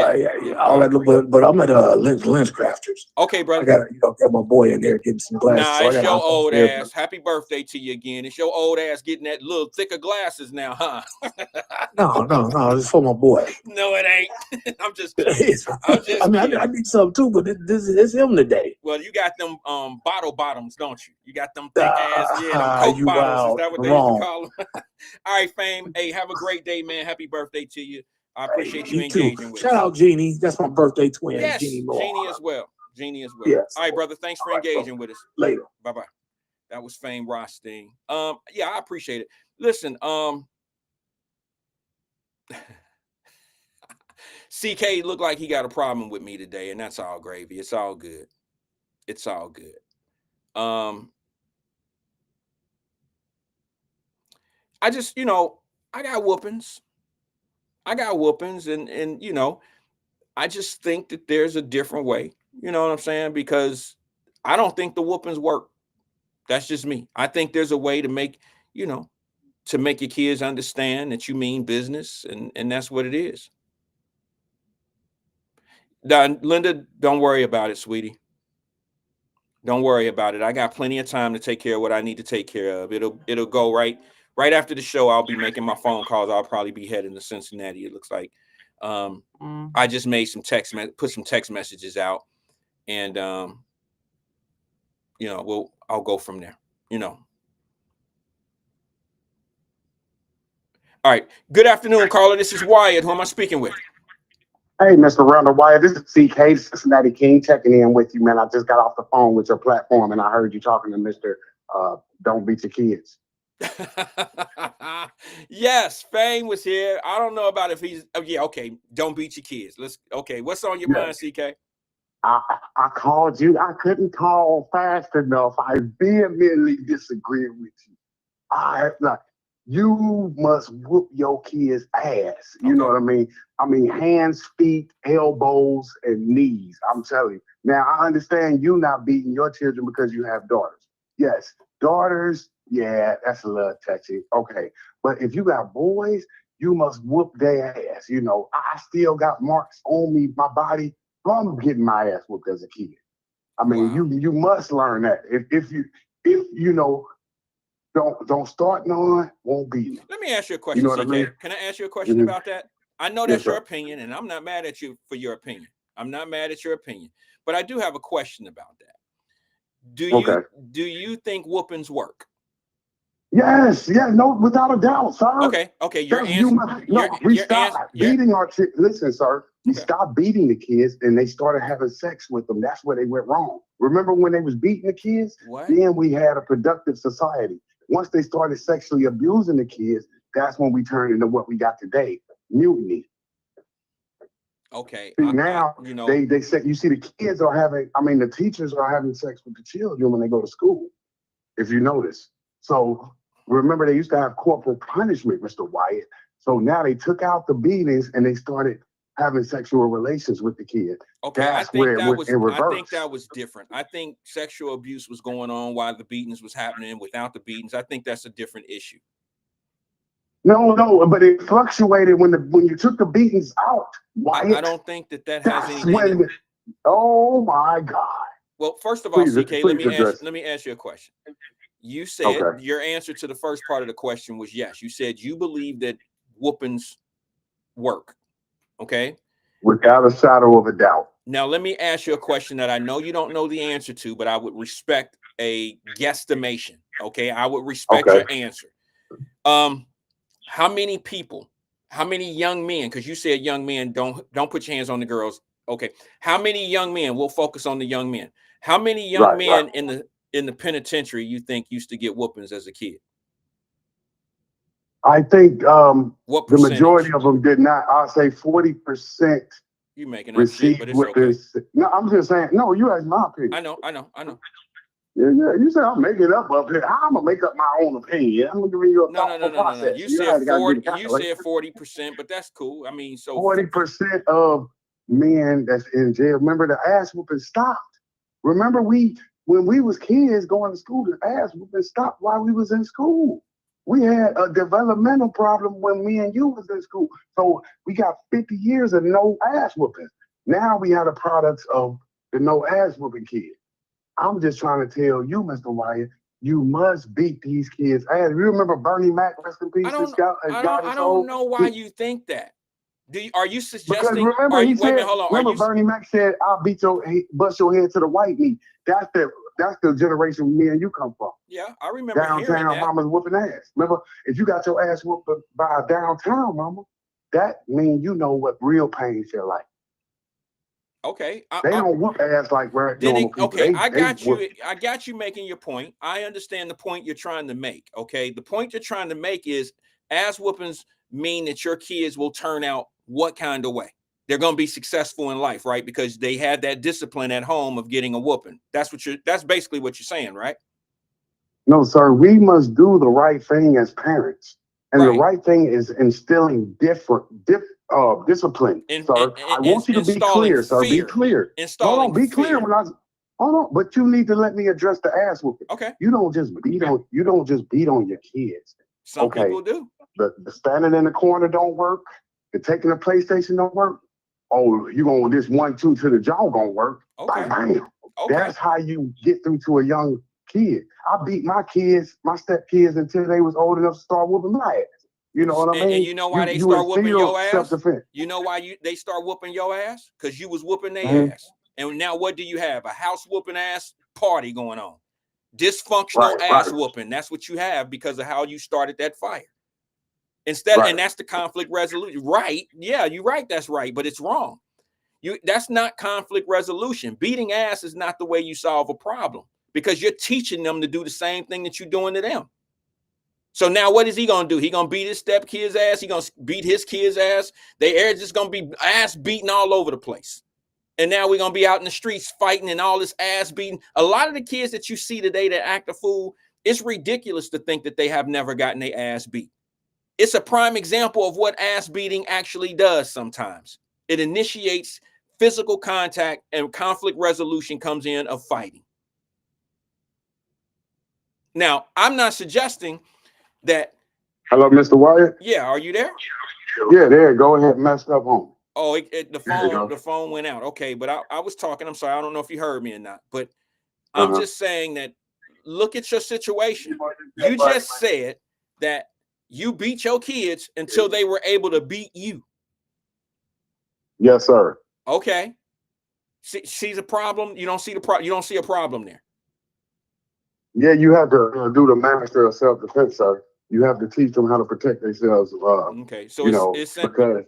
all that, but I'm at Lens Crafters. Okay, brother. I gotta get my boy in there getting some glasses. Nah, it's your old ass. Happy birthday to you again. It's your old ass getting that little thicker glasses now, huh? No, it's for my boy. No, it ain't. I'm just I mean, I need some too, but this is him today. Well, you got them bottle bottoms, don't you? You got them thick ass, them Coke bottles. Is that what they used to call them? All right, Fame. Hey, have a great day, man. Happy birthday to you. I appreciate you engaging with us. Shout out Jeannie. That's my birthday twin. Yes, Jeannie as well. Yes. All right, brother. Thanks for engaging with us. Later. Bye-bye. That was Fame Rothstein. Yeah, I appreciate it. Listen, CK looked like he got a problem with me today, and that's all gravy. It's all good. It's all good. I just, I got whoopings. And I just think that there's a different way. You know what I'm saying? Because I don't think the whoopings work. That's just me. I think there's a way to make your kids understand that you mean business, and that's what it is. Linda, don't worry about it, sweetie. Don't worry about it. I got plenty of time to take care of what I need to take care of. It'll go right after the show. I'll be making my phone calls. I'll probably be heading to Cincinnati. It looks like I just made some put some text messages out, and I'll go from there. All right. Good afternoon, caller. This is Wyatt. Who am I speaking with? Hey, Mr. Randall Wyatt, this is CK, Cincinnati King, checking in with you, man. I just got off the phone with your platform, and I heard you talking to Mr. Don't Beat Your Kids. Yes, Fame was here. I don't know about if he's. Oh, yeah, okay. Don't beat your kids. Okay. What's on your Yeah. mind, CK? I called you. I couldn't call fast enough. I vehemently disagree with you. I like you must whoop your kids' ass. You know Okay. what I mean? I mean hands, feet, elbows, and knees. I'm telling you. Now I understand you not beating your children because you have daughters. Yes, daughters. Yeah, that's a little touchy. Okay, but if you got boys, you must whoop their ass. You know, I still got marks on me, my body from getting my ass whooped as a kid. I mean, Wow. you must learn that. If you know don't start none, won't be none. Let me ask you a You question, know what I CK. mean? Can I ask you a question Hmm. about that? I know Yes, that's your sir. opinion, and I'm not mad at you for your opinion. I'm not mad at your opinion, but I do have a question about that. Do you Okay. do you think whoopings work? Yes, yeah, no, without a doubt, sir. Okay. Your Because you answer, must no, we your stopped answer, your beating our kids. Listen, sir, we okay. stopped beating the kids and they started having sex with them. That's where they went wrong. Remember when they was beating the kids? What? Then we had a productive society. Once they started sexually abusing the kids, that's when we turned into what we got today, mutiny. Okay. See, now You know, they say you see the kids are having, I mean, the teachers are having sex with the children when they go to school, if you notice. So remember, they used to have corporal punishment, Mr. Wyatt. So now they took out the beatings and they started having sexual relations with the kid. okay. That's where it went in I think reverse. that was different. I think sexual abuse was going on while the beatings was happening. Without the beatings, I think that's a different issue. No, no, but it fluctuated when you took the beatings out, I Wyatt. don't think that has That's anything to. when, oh my God. Well, first of all, Please, CK, please address. let me ask you a question. You said Okay. your answer to the first part of the question was yes. You said you believe that whoopings work. Okay. Without a shadow of a doubt. Now let me ask you a question that I know you don't know the answer to, but I would respect a guesstimation. Okay. I would respect Okay. your answer. Um, how many people, how many young men, because you said young men don't put your hands on the girls. Okay. How many young men, we'll focus on the young men. How many young Right, right. men in the penitentiary you think used to get whoopings as a kid? I think What the majority percentage? of them did not. I'll say 40% You making up shit, received but it's okay. weapons. No, I'm just saying. No, you asked my opinion. I know. Yeah, yeah. You said I'm making up here. How I'm gonna make up my own opinion? I'm gonna give you a thoughtful No. process. You You said got to do 40, the you calculation. said 40%, but that's cool. I mean, so 40% of men that's in jail. Remember, the ass whooping stopped. Remember, when we was kids going to school, the ass whooping stopped while we was in school. We had a developmental problem when me and you was in school. So we got 50 years of no ass whooping. Now we have the products of the no ass whooping kid. I'm just trying to tell you, Mr. Wyatt, you must beat these kids' ass. You remember Bernie Mac, rest in peace, his God I his don't soul? know why you think that. Are you Because suggesting? remember, Are you he wait a minute? said, Hold on. Are remember you Bernie Mac said, "I'll bust your head to the white meat." That's the generation me and you come from. Yeah, I remember hearing Downtown that. mama's whooping ass. Remember, if you got your ass whooped by a downtown mama, that means you know what real pain feel like. Okay. They don't whoop ass like Then normal people. okay, They whoop. I got you making your point. I understand the point you're trying to make. Okay. The point you're trying to make is ass whoopings mean that your kids will turn out what kind of way? They're going to be successful in life, right? Because they had that discipline at home of getting a whooping. That's basically what you're saying, right? No, sir, we must do the right thing as parents. And the Right. right thing is instilling discipline, sir. I want you to be Installing clear, sir. Be fear. clear. Hold Installing on, be clear fear. when I hold on, but you need to let me address the ass whooping. Okay. You don't just beat on your kids. Some Okay. people do. The standing in the corner don't work. The taking the PlayStation don't work. Oh, you gonna this 1-2 to the jaw gonna work. Bam, Okay. bam. Okay. That's how you get through to a young kid. I beat my kids, my step kids, until they was old enough to start whooping my ass. You know what I And mean? you know why they You start whooping instill your self ass? defense. You know why they start whooping your ass? Because you was whooping their Mm-hmm. ass. And now what do you have? A house whooping ass party going on. Dysfunctional Right, ass right, whooping. That's what you have because of how you started that fire. And right. that's the conflict resolution. Right. Yeah, you're right. That's right. But it's wrong. That's not conflict resolution. Beating ass is not the way you solve a problem because you're teaching them to do the same thing that you're doing to them. So now what is he gonna do? He gonna beat his stepkid's ass. He gonna beat his kid's ass. They are just gonna be ass beating all over the place. And now we're gonna be out in the streets fighting and all this ass beating. A lot of the kids that you see today that act a fool, it's ridiculous to think that they have never gotten their ass beat. It's a prime example of what ass beating actually does sometimes. It initiates physical contact and conflict resolution comes in of fighting. Now, I'm not suggesting that. Hello, Mr. Wyatt? Yeah, are you there? Yeah, there. Go ahead. Messed up on. Oh, the phone went out. Okay, but I was talking. I'm sorry. I don't know if you heard me or not, but I'm just saying that look at your situation. You just said that you beat your kids until they were able to beat you. Yes, sir. Okay. Sees a problem. You don't see the problem. You don't see a problem there. Yeah, you have to do the master of self-defense, sir. You have to teach them how to protect themselves. Okay, so it's because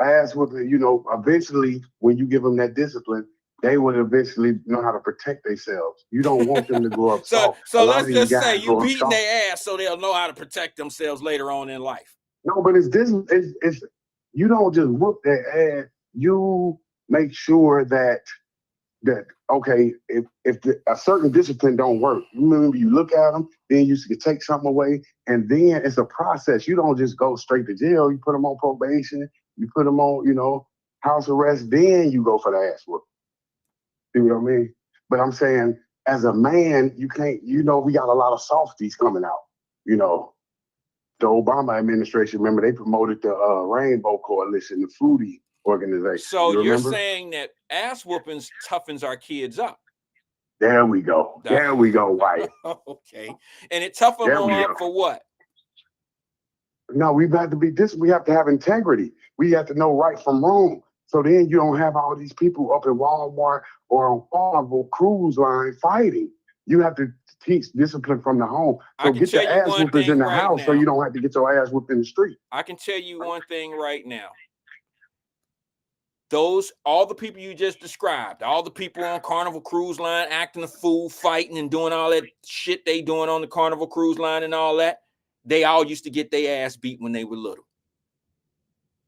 ass whooping. Eventually, when you give them that discipline, they would eventually know how to protect themselves. You don't want them to grow up so soft. So let's just say you beating their ass so they'll know how to protect themselves later on in life. No, but it's you don't just whoop their ass. You make sure that okay, if a certain discipline don't work, remember you look at them, then you can take something away, and then it's a process. You don't just go straight to jail. You put them on probation. You put them on, house arrest. Then you go for the ass whoop. See what I mean? But I'm saying, as a man, you can't. We got a lot of softies coming out. The Obama administration. Remember, they promoted the Rainbow Coalition, the Foodie organization. So you're saying that ass whoopings toughens our kids up. There we go. There we go, Wyatt. Okay. And it toughens them up for what? No, we have to be this. We have to have integrity. We have to know right from wrong. So then you don't have all these people up in Walmart or on Carnival Cruise Line fighting. You have to teach discipline from the home. So get the ass whoopers in the house so you don't have to get your ass whooped in the street. I can tell you one thing right now. All the people you just described, all the people on Carnival Cruise Line acting a fool, fighting and doing all that shit they doing on the Carnival Cruise Line and all that, they all used to get their ass beat when they were little.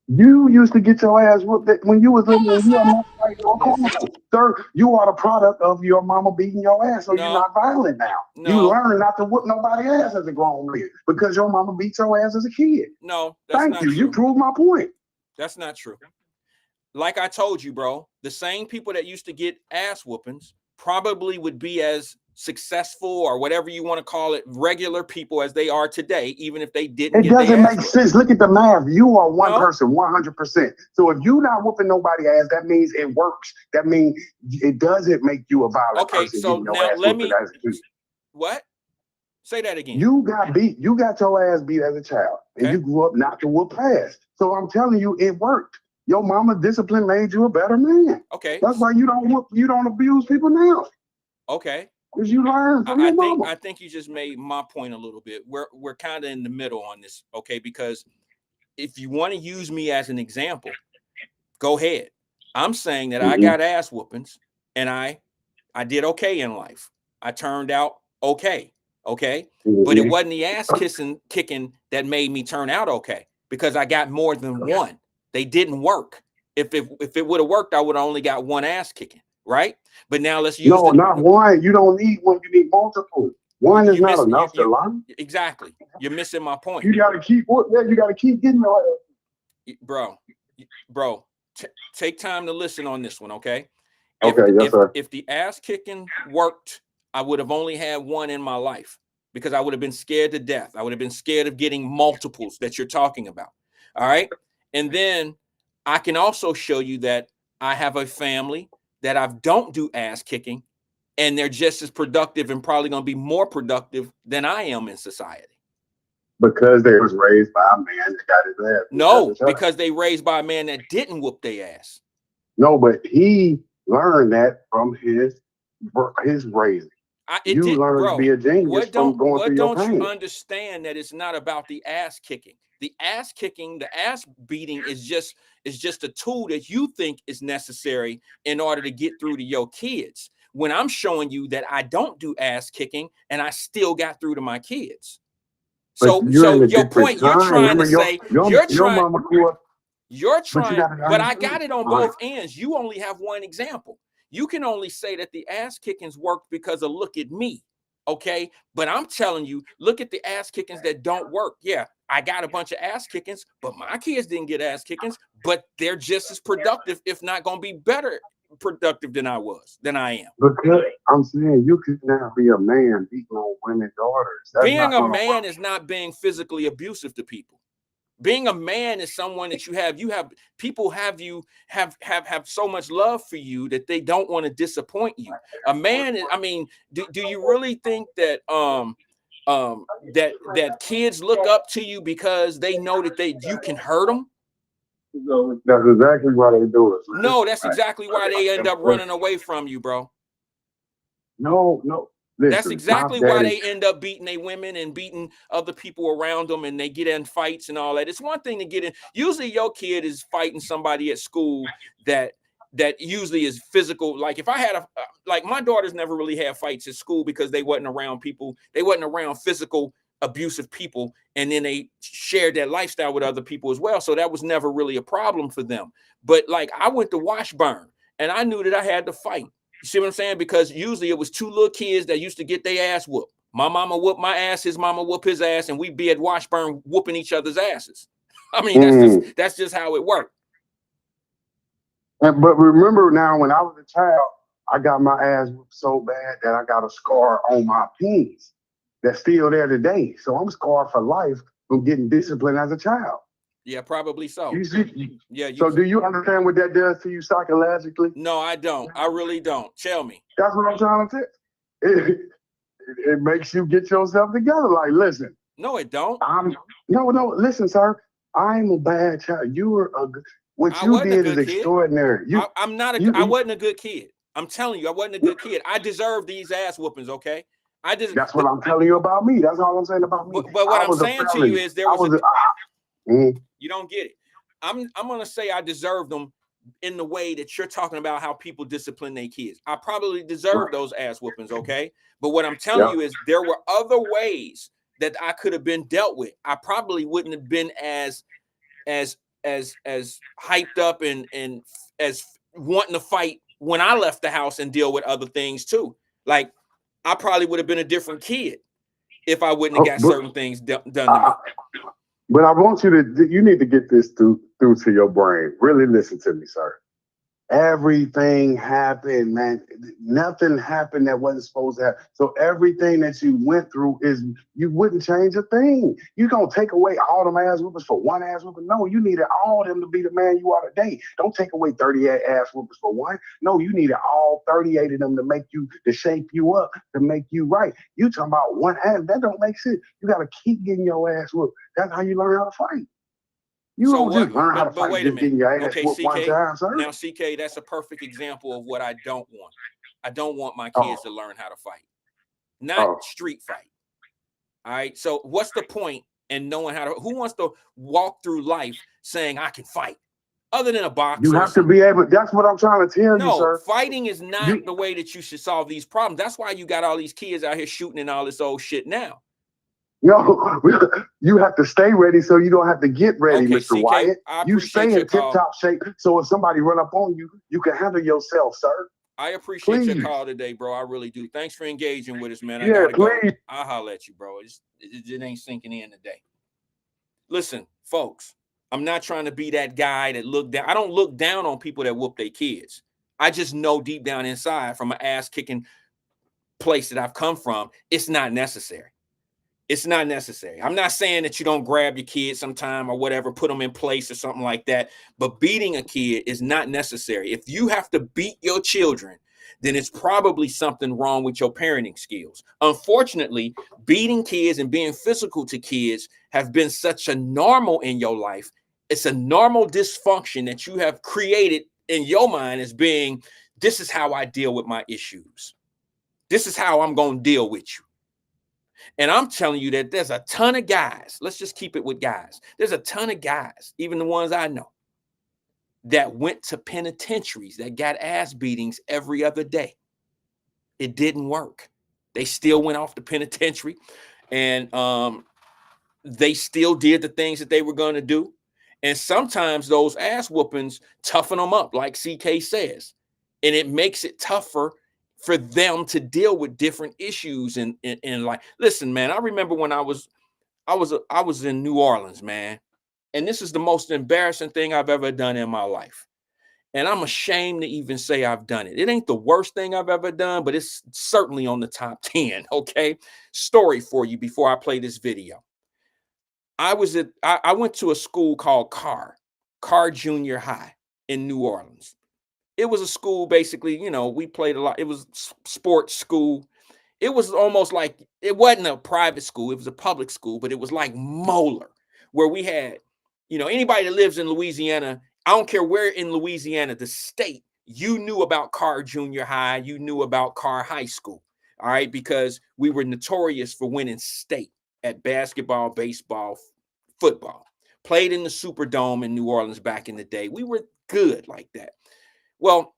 You used to get your ass whooped when you was little. You are not fighting on Carnival. Sir, you are the product of your mama beating your ass, so you're not violent now. No. You learn not to whoop nobody's ass as a grown man because your mama beat your ass as a kid. No, that's not true. You proved my point. That's not true. Like I told you, bro, the same people that used to get ass whoopings probably would be as successful or whatever you want to call it, regular people as they are today, even if they didn't. It doesn't make sense. Look at the math. You are one person, 100%. So if you're not whooping nobody's ass, that means it works. That means it doesn't make you a violent person. Okay, so now let me. What? Say that again. You got beat. You got your ass beat as a child, and you grew up not to whoop ass. So I'm telling you, it worked. Your mama discipline made you a better man. Okay. That's why you don't abuse people now. Okay. Because you learn from your mama. I think you just made my point a little bit. We're kind of in the middle on this, okay? Because if you want to use me as an example, go ahead. I'm saying that I got ass whoopings and I did okay in life. I turned out okay. Okay. But it wasn't the ass kicking that made me turn out okay, because I got more than one. They didn't work. If it would have worked, I would have only got one ass kicking, right? But now let's use not one. You don't need one. You need multiple. One is not enough to learn. Exactly. You're missing my point. You got to keep. You got to keep getting your ass. Bro. Take time to listen on this one, okay? Yes, sir. If the ass kicking worked, I would have only had one in my life because I would have been scared to death. I would have been scared of getting multiples that you're talking about. All right. And then I can also show you that I have a family that I don't do ass kicking, and they're just as productive and probably going to be more productive than I am in society. Because they was raised by a man that got his ass. No, because they raised by a man that didn't whoop their ass. No, but he learned that from his raising. You learned to be a genius from going through your pain. Don't you understand that it's not about the ass kicking? The ass kicking, the ass beating is just a tool that you think is necessary in order to get through to your kids. When I'm showing you that I don't do ass kicking and I still got through to my kids. So your point, you're trying to say your mama grew up. You're But trying, but I got it on both ends. You only have one example. You can only say that the ass kickings work because of look at me. Okay. But I'm telling you, look at the ass kickings that don't work. Yeah, I got a bunch of ass kickings, but my kids didn't get ass kickings, but they're just as productive, if not going to be better productive than I am. Because I'm saying you can now be a man beating on women's daughters. That's Being a man is not being physically abusive to people. Being a man is someone that you have people have so much love for you that they don't want to disappoint you. A man is, I mean, do you really think that that kids look up to you because they know that you can hurt them? That's exactly why they do it. No, that's exactly why they end up running away from you, bro. No. Listen, that's exactly why they end up beating their women and beating other people around them, and they get in fights and all that. It's one thing to get in. Usually your kid is fighting somebody at school that usually is physical. Like if I had like my daughters never really had fights at school because they wasn't around people. They wasn't around physical abusive people, and then they shared that lifestyle with other people as well. So that was never really a problem for them. But like I went to Washburn and I knew that I had to fight. You see what I'm saying? Because usually it was two little kids that used to get their ass whooped. My mama whooped my ass, his mama whooped his ass, and we'd be at Washburn whooping each other's asses. I mean, that's just how it worked. But remember now, when I was a child, I got my ass whooped so bad that I got a scar on my penis that's still there today. So I'm scarred for life from getting disciplined as a child. Yeah, probably so. So do you understand what that does to you psychologically? No, I don't. I really don't. Tell me. That's what I'm trying to say. It makes you get yourself together. Like, listen. No, it don't. No. Listen, sir. I'm a bad child. You were a good. What you did is extraordinary. I'm not a. I wasn't a good kid. I'm telling you, I wasn't a good kid. I deserve these ass whoopings. Okay. That's what I'm telling you about me. That's all I'm saying about me. But what I'm saying to you is you don't get it. I'm gonna say I deserve them in the way that you're talking about how people discipline their kids. I probably deserve those ass whoopings, okay? But what I'm telling you is there were other ways that I could have been dealt with. I probably wouldn't have been as hyped up and as wanting to fight when I left the house and deal with other things too. Like I probably would have been a different kid if I wouldn't have got certain things done to me. But I want you need to get this through to your brain. Really listen to me, sir. Everything happened, man. Nothing happened that wasn't supposed to happen. So everything that you went through you wouldn't change a thing. You don't take away all them ass whoopers for one ass whooping. No, you needed all of them to be the man you are today. Don't take away 38 ass whoopers for one. No, you needed all 38 of them to shape you up, to make you right. You talking about one ass, that don't make sense. You got to keep getting your ass whooped. That's how you learn how to fight. You don't just learn how to fight just getting your ass whooped one time, sir. Now, CK, that's a perfect example of what I don't want. I don't want my kids to learn how to fight, not street fight. All right. So what's the point in knowing how to? Who wants to walk through life saying I can fight? Other than a boxer, you have to be able. That's what I'm trying to tell you, sir. Fighting is not the way that you should solve these problems. That's why you got all these kids out here shooting and all this old shit now. No, you have to stay ready so you don't have to get ready, Mr. CK, Wyatt. You stay in tip-top shape so if somebody run up on you, you can handle yourself, sir. I appreciate your call today, bro. I really do. Thanks for engaging with us, man. I gotta go. I'll holler at you, bro. It ain't sinking in today. Listen, folks, I'm not trying to be that guy that look down. I don't look down on people that whoop their kids. I just know deep down inside from an ass-kicking place that I've come from, it's not necessary. It's not necessary. I'm not saying that you don't grab your kid sometime or whatever, put them in place or something like that. But beating a kid is not necessary. If you have to beat your children, then it's probably something wrong with your parenting skills. Unfortunately, beating kids and being physical to kids have been such a normal in your life. It's a normal dysfunction that you have created in your mind as being, this is how I deal with my issues. This is how I'm going to deal with you. And I'm telling you that there's a ton of guys. Let's just keep it with guys. There's a ton of guys, even the ones I know, that went to penitentiaries that got ass beatings every other day. It didn't work. They still went off the penitentiary. And they still did the things that they were going to do. And sometimes those ass whoopings toughen them up, like CK says, and it makes it tougher for them to deal with different issues. And like, listen, man, I remember when I was in New Orleans, man, and this is the most embarrassing thing I've ever done in my life. And I'm ashamed to even say I've done it. It ain't the worst thing I've ever done, but it's certainly on the top 10. Okay. Story for you before I play this video. I went to a school called Carr Junior High in New Orleans. It was a school, basically, we played a lot. It was sports school. It was almost like, it wasn't a private school, it was a public school, but it was like Moeller, where we had, anybody that lives in Louisiana, I don't care where in Louisiana, the state, you knew about Carr Junior High, you knew about Carr High School, all right, because we were notorious for winning state at basketball, baseball, football. Played in the Superdome in New Orleans back in the day. We were good like that. Well,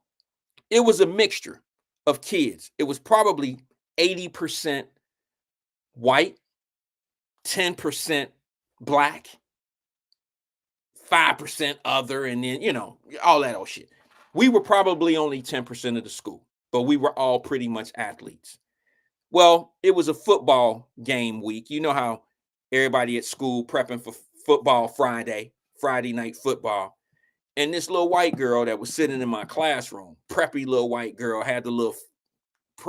it was a mixture of kids. It was probably 80% white, 10% black, 5% other, and then, all that old shit. We were probably only 10% of the school, but we were all pretty much athletes. Well, it was a football game week. You know how everybody at school prepping for football Friday night football. And this little white girl that was sitting in my classroom, preppy little white girl, had the little,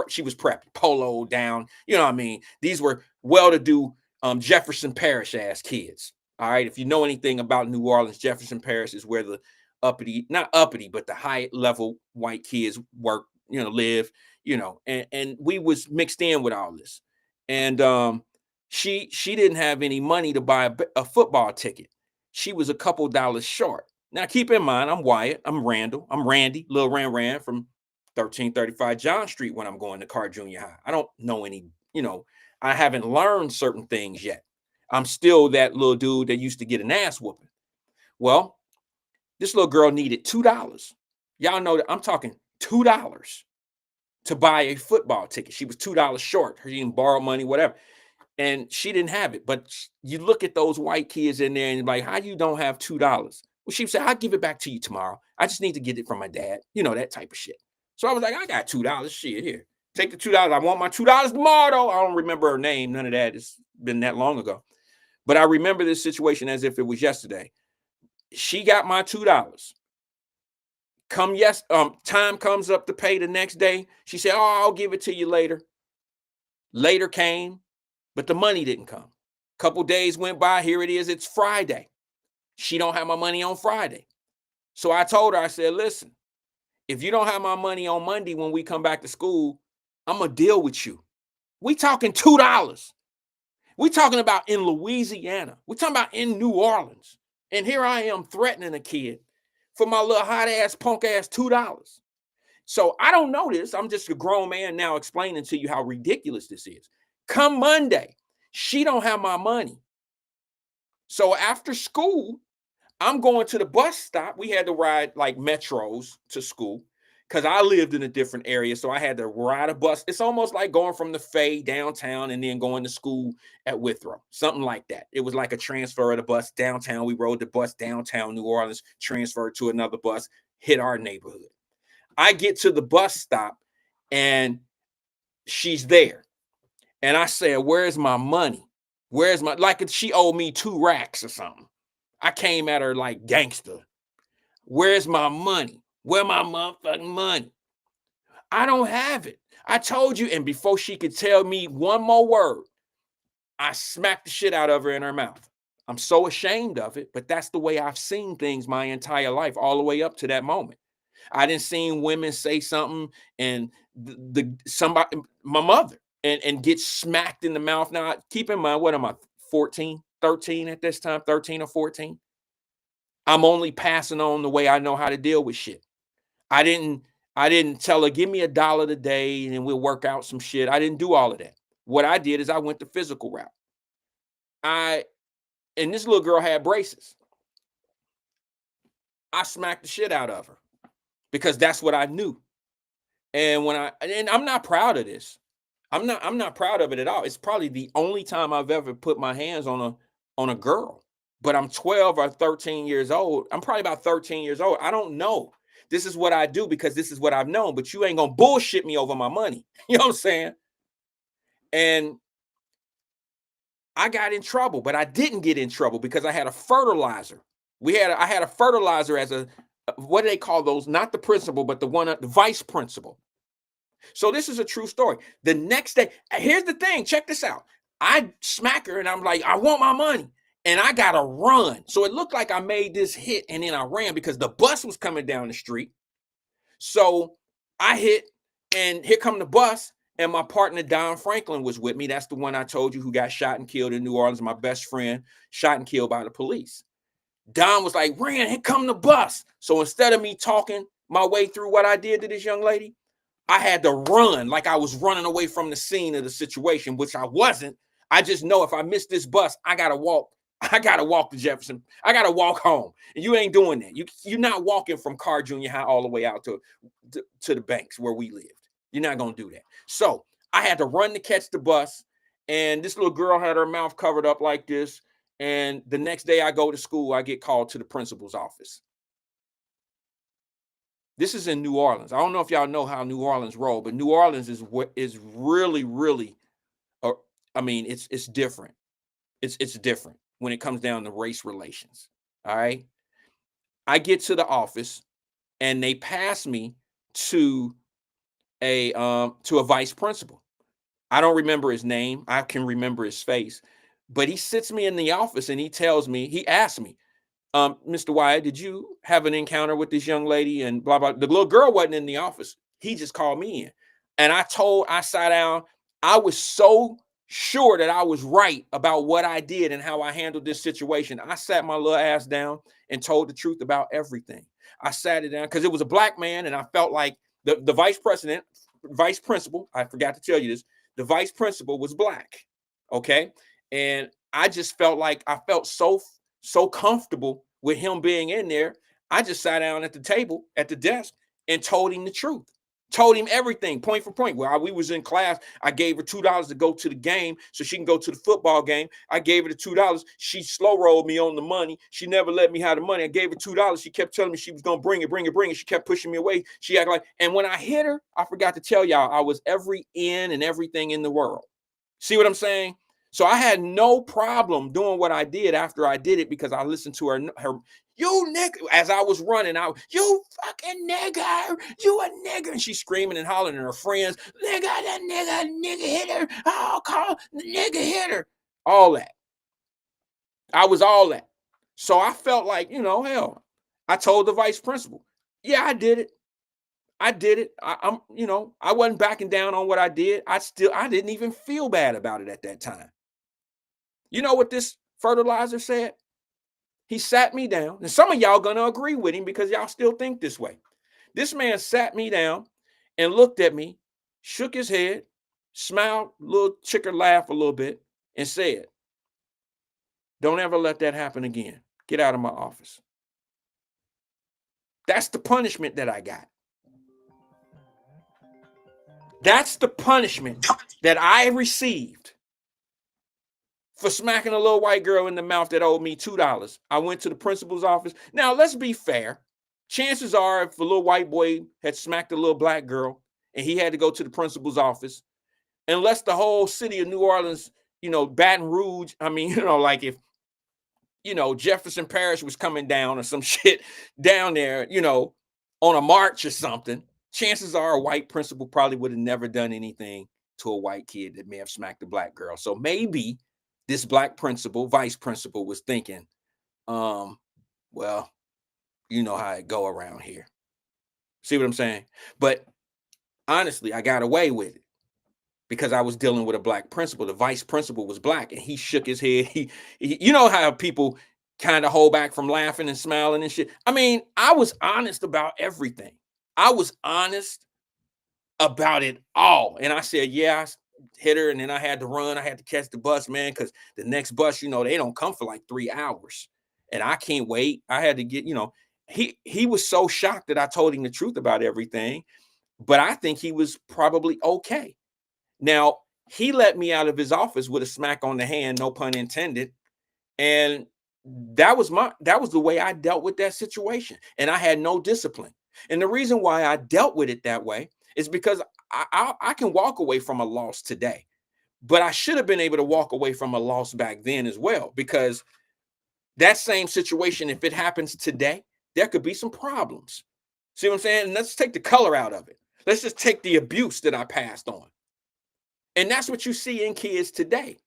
she was preppy, polo down. You know what I mean? These were well-to-do Jefferson Parish ass kids. All right. If you know anything about New Orleans, Jefferson Parish is where the not uppity, but the high level white kids work, live, and we was mixed in with all this. And she didn't have any money to buy a football ticket. She was a couple dollars short. Now, keep in mind, I'm Wyatt, I'm Randall, I'm Randy, Lil Rand from 1335 John Street when I'm going to Carr Junior High. I don't know any, I haven't learned certain things yet. I'm still that little dude that used to get an ass whooping. Well, this little girl needed $2. Y'all know that I'm talking $2 to buy a football ticket. She was $2 short. She didn't borrow money, whatever. And she didn't have it. But you look at those white kids in there and you're like, how you don't have $2? Well, she said, I'll give it back to you tomorrow. I just need to get it from my dad. That type of shit. So I was like, I got $2. Shit, here. Take the $2. I want my $2 tomorrow, though. I don't remember her name. None of that. It's been that long ago. But I remember this situation as if it was yesterday. She got my $2. Time comes up to pay the next day. She said, oh, I'll give it to you later. Later came, but the money didn't come. Couple days went by. Here it is. It's Friday. She don't have my money on Friday. So I told her, I said, listen, if you don't have my money on Monday when we come back to school, I'm going to deal with you. We talking $2. We talking about in Louisiana. We talking about in New Orleans. And here I am threatening a kid for my little hot ass, punk ass $2. So I don't know this. I'm just a grown man now explaining to you how ridiculous this is. Come Monday, she don't have my money. So after school, I'm going to the bus stop. We had to ride like metros to school because I lived in a different area. So I had to ride a bus. It's almost like going from the Fay downtown and then going to school at Withrow, something like that. It was like a transfer of the bus downtown. We rode the bus downtown New Orleans, transferred to another bus, hit our neighborhood. I get to the bus stop and she's there. And I said, where's my money? Where's my, like she owed me 2 racks or something. I came at her like gangster. Where's my money? Where my motherfucking money? I don't have it. I told you. And before she could tell me one more word, I smacked the shit out of her in her mouth. I'm so ashamed of it, but that's the way I've seen things my entire life, all the way up to that moment. I didn't see women say something and somebody, my mother, and get smacked in the mouth. Now, keep in mind, what am I, 14, 13 at this time, 13 or 14? I'm only passing on the way I know how to deal with shit. I didn't tell her, give me $1 today and we'll work out some shit. I didn't do all of that. What I did is I went the physical route. And this little girl had braces. I smacked the shit out of her because that's what I knew. And I'm not proud of this. I'm not proud of it at all. It's probably the only time I've ever put my hands on on a girl, but I'm 12 or 13 years old. I'm probably about 13 years old. I don't know. This is what I do because this is what I've known, but you ain't gonna bullshit me over my money. You know what I'm saying? And I got in trouble, but I didn't get in trouble because I had a fertilizer. I had a fertilizer as a, what do they call those? Not the principal, but the vice principal. So this is a true story. The next day, here's the thing. Check this out. I smack her and I'm like, I want my money. And I got to run. So it looked like I made this hit and then I ran because the bus was coming down the street. So I hit and here come the bus. And my partner, Don Franklin, was with me. That's the one I told you who got shot and killed in New Orleans. My best friend, shot and killed by the police. Don was like, Ran, here come the bus. So instead of me talking my way through what I did to this young lady, I had to run like I was running away from the scene of the situation, which I wasn't. I just know if I miss this bus, I got to walk. I got to walk to Jefferson. I got to walk home. And you ain't doing that. You're not walking from Carr Junior High all the way out to the banks where we lived. You're not going to do that. So I had to run to catch the bus. And this little girl had her mouth covered up like this. And the next day I go to school, I get called to the principal's office. This is in New Orleans. I don't know if y'all know how New Orleans roll, but New Orleans is really, really, it's different. It's different when it comes down to race relations. All right. I get to the office and they pass me to a vice principal. I don't remember his name. I can remember his face, but he sits me in the office and he asks me, Mr. Wyatt, did you have an encounter with this young lady and blah, blah. The little girl wasn't in the office. He just called me in. And I sat down. I was so sure that I was right about what I did and how I handled this situation. I sat my little ass down and told the truth about everything. I sat it down because it was a black man and I felt like the vice principal, I forgot to tell you this, the vice principal was black. Okay. And I just felt like I felt so comfortable with him being in there. I just sat down at the table, at the desk, and told him the truth. Told him everything, point for point. While we was in class, I gave her $2 to go to the game so she can go to the football game. I gave her the $2. She slow rolled me on the money. She never let me have the money. I gave her $2. She kept telling me she was going to bring it. She kept pushing me away. She acted like, and when I hit her, I forgot to tell y'all, I was every in and everything in the world. See what I'm saying? So I had no problem doing what I did after I did it because I listened to her you nigga, as I was running out, you fucking nigger, you a nigger. And she's screaming and hollering at her friends, nigga, that nigga hit her. Oh, call the nigga hit her. All that. I was all that. So I felt like, hell, I told the vice principal, yeah, I did it. I did it. I wasn't backing down on what I did. I didn't even feel bad about it at that time. You know what this fertilizer said? He sat me down, and some of y'all gonna agree with him because y'all still think this way. This man sat me down and looked at me, shook his head, smiled, little chicker laugh a little bit, and said, don't ever let that happen again. Get out of my office. That's the punishment that I got. That's the punishment that I received for smacking a little white girl in the mouth that owed me $2. I went to the principal's office. Now, let's be fair. Chances are if a little white boy had smacked a little black girl and he had to go to the principal's office, unless the whole city of New Orleans, Baton Rouge, like if, Jefferson Parish was coming down or some shit down there, on a march or something, chances are a white principal probably would have never done anything to a white kid that may have smacked a black girl. So maybe this black vice principal was thinking, well, you know how it go around here. See what I'm saying? But honestly, I got away with it because I was dealing with a black principal. The vice principal was black and he shook his head. He you know how people kind of hold back from laughing and smiling and shit. I mean, I was honest about everything. I was honest about it all. And I said, yeah, I hit her and then I had to run. I had to catch the bus, man, because the next bus, they don't come for like 3 hours. And I can't wait. I had to get, he was so shocked that I told him the truth about everything. But I think he was probably okay. Now, he let me out of his office with a smack on the hand, no pun intended. And that was the way I dealt with that situation. And I had no discipline. And the reason why I dealt with it that way is because I can walk away from a loss today, but I should have been able to walk away from a loss back then as well, because that same situation, if it happens today, there could be some problems. See what I'm saying? And let's take the color out of it. Let's just take the abuse that I passed on. And that's what you see in kids today.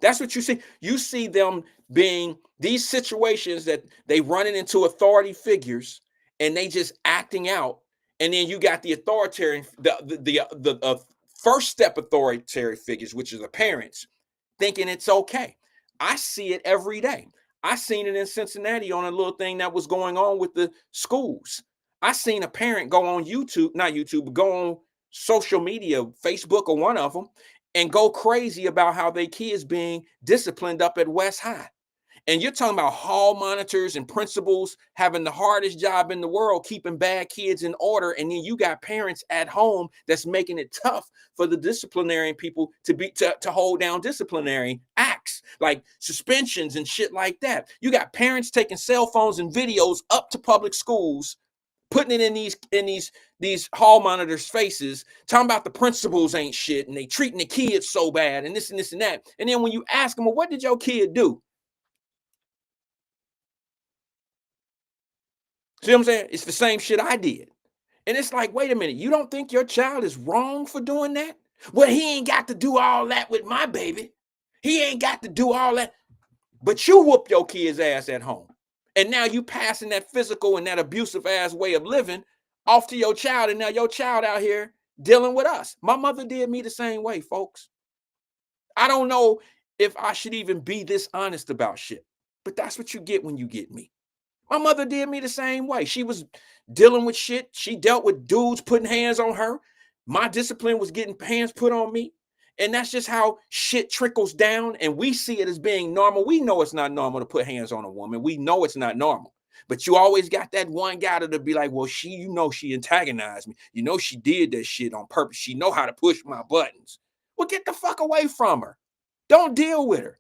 That's what you see. You see them being these situations that they running into authority figures and they just acting out. And then you got the authoritarian, the first step authoritarian figures, which is the parents, thinking it's okay. I see it every day. I seen it in Cincinnati on a little thing that was going on with the schools. I seen a parent go on YouTube, not YouTube, but go on social media, Facebook or one of them, and go crazy about how their kids being disciplined up at West High. And you're talking about hall monitors and principals having the hardest job in the world, keeping bad kids in order. And then you got parents at home that's making it tough for the disciplinarian people to hold down disciplinary acts like suspensions and shit like that. You got parents taking cell phones and videos up to public schools, putting it in these hall monitors' faces, talking about the principals ain't shit and they treating the kids so bad and this and this and that. And then when you ask them, well, what did your kid do? See what I'm saying? It's the same shit I did. And it's like, wait a minute, you don't think your child is wrong for doing that? Well, he ain't got to do all that with my baby. He ain't got to do all that. But you whoop your kid's ass at home. And now you passing that physical and that abusive ass way of living off to your child. And now your child out here dealing with us. My mother did me the same way, folks. I don't know if I should even be this honest about shit, but that's what you get when you get me. My mother did me the same way. She was dealing with shit. She dealt with dudes putting hands on her. My discipline was getting hands put on me. And that's just how shit trickles down. And we see it as being normal. We know it's not normal to put hands on a woman. We know it's not normal. But you always got that one guy to be like, well, she antagonized me. You know, she did that shit on purpose. She know how to push my buttons. Well, get the fuck away from her. Don't deal with her.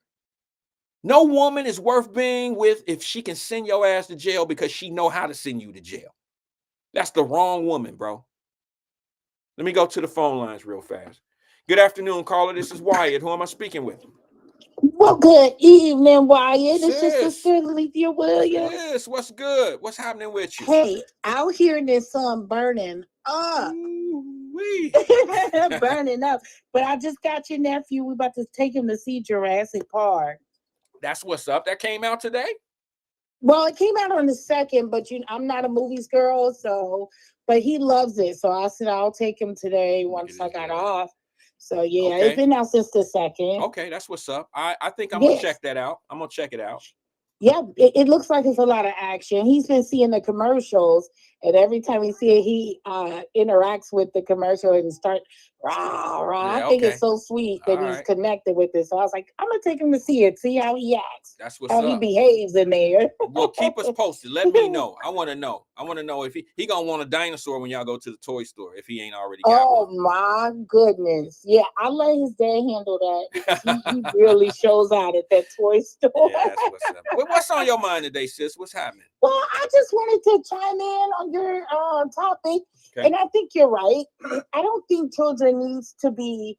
No woman is worth being with if she can send your ass to jail because she know how to send you to jail. That's the wrong woman, bro. Let me go to the phone lines real fast. Good afternoon, caller. This is Wyatt. Who am I speaking with? Well, good evening, Wyatt. It's just Sis. Sister Alethea Williams. Yes, what's good? What's happening with you? Hey, out here in this sun burning up. Ooh-wee. Burning up. But I just got your nephew. We're about to take him to see Jurassic Park. That's what's up. That came out today? Well, it came out on the 2nd, but I'm not a movies girl, but he loves it. So I said I'll take him today once I got off. So yeah, Okay. It's been out since the 2nd. Okay, that's what's up. I think I'm gonna check that out. I'm gonna check it out. Yeah, it looks like it's a lot of action. He's been seeing the commercials, and every time he see it, he interacts with the commercial and start rah rah. Yeah, I think okay. it's so sweet that All he's right. connected with it. So I was like, I'm gonna take him to see it, see how he acts, That's what's how up. he behaves in there. Well, keep us posted. Let me know. I want to know. I want to know if he gonna want a dinosaur when y'all go to the toy store if he ain't already got Oh one. my goodness! Yeah, I let his dad handle that because he really shows out at that toy store. Yeah, that's what's up. What's on your mind today, sis? What's happening? Well, I just wanted to chime in on your topic, Okay. and I think you're right. I don't think children needs to be.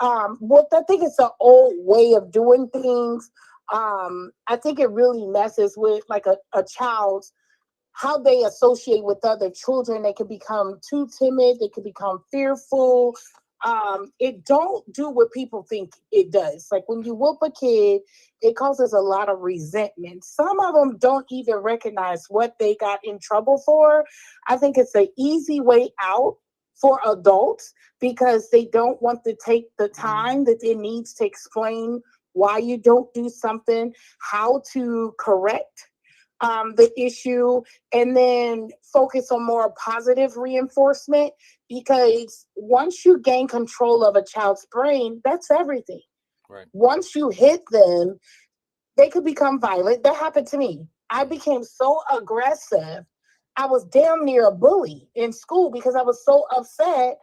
Well, I think it's an old way of doing things. I think it really messes with like a child's how they associate with other children. They can become too timid. They can become fearful. It don't do what people think it does. Like when you whoop a kid, it causes a lot of resentment. Some of them don't even recognize what they got in trouble for. I think it's an easy way out for adults because they don't want to take the time that it needs to explain why you don't do something, how to correct the issue, and then focus on more positive reinforcement, because once you gain control of a child's brain, that's everything. Right. Once you hit them, they could become violent. That happened to me. I became so aggressive. I was damn near a bully in school because I was so upset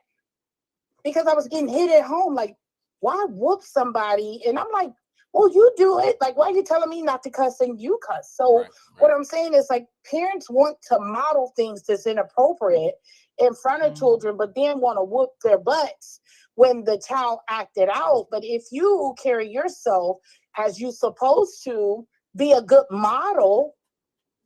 because I was getting hit at home. Like, why whoop somebody? And I'm like, well, you do it. Like, why are you telling me not to cuss and you cuss? So what I'm saying is, like, parents want to model things that's inappropriate in front of children, but then want to whoop their butts when the child acted out. But if you carry yourself as you supposed to, be a good model,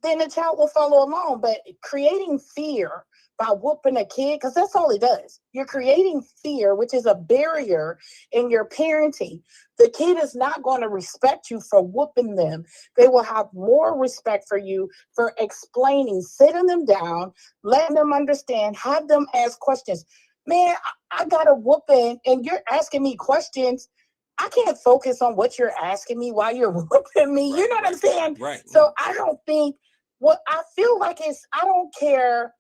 then the child will follow along. But creating fear by whooping a kid, because that's all it does. You're creating fear, which is a barrier in your parenting. The kid is not going to respect you for whooping them. They will have more respect for you for explaining, sitting them down, letting them understand, have them ask questions. Man, I got a whooping and you're asking me questions. I can't focus on what you're asking me while you're whooping me. You know what I'm saying? Right. So I don't think, what I feel like is, I don't care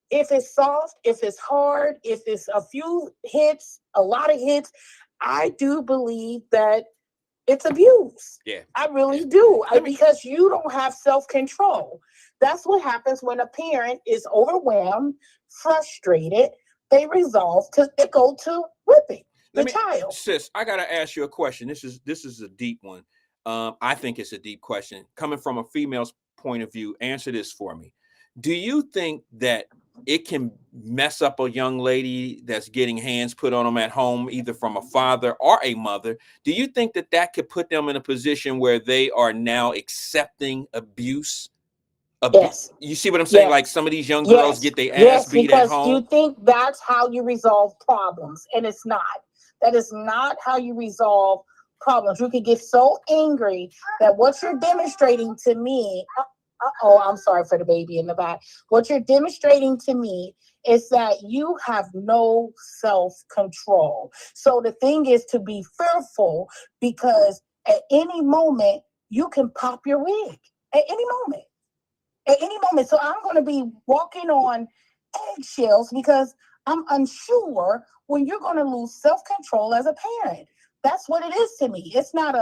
if it's soft, if it's hard, if it's a few hits, a lot of hits. I do believe that it's abuse. Yeah. I really do. Because you don't have self-control. That's what happens when a parent is overwhelmed, frustrated. They resolve to go to whipping the child. Sis, I gotta ask you a question. This is a deep one. I think it's a deep question. Coming from a female's point of view, answer this for me. Do you think that it can mess up a young lady that's getting hands put on them at home, either from a father or a mother? Do you think that that could put them in a position where they are now accepting abuse? Yes. You see what I'm saying? Yes. Like some of these young girls get their ass beat at home. You think that's how you resolve problems, and it's not. That is not how you resolve problems. You can get so angry that what you're demonstrating to me, I'm sorry for the baby in the back. What you're demonstrating to me is that you have no self-control. So the thing is to be fearful, because at any moment you can pop your wig. At any moment. At any moment. So I'm going to be walking on eggshells because I'm unsure when you're going to lose self-control as a parent. That's what it is to me. It's not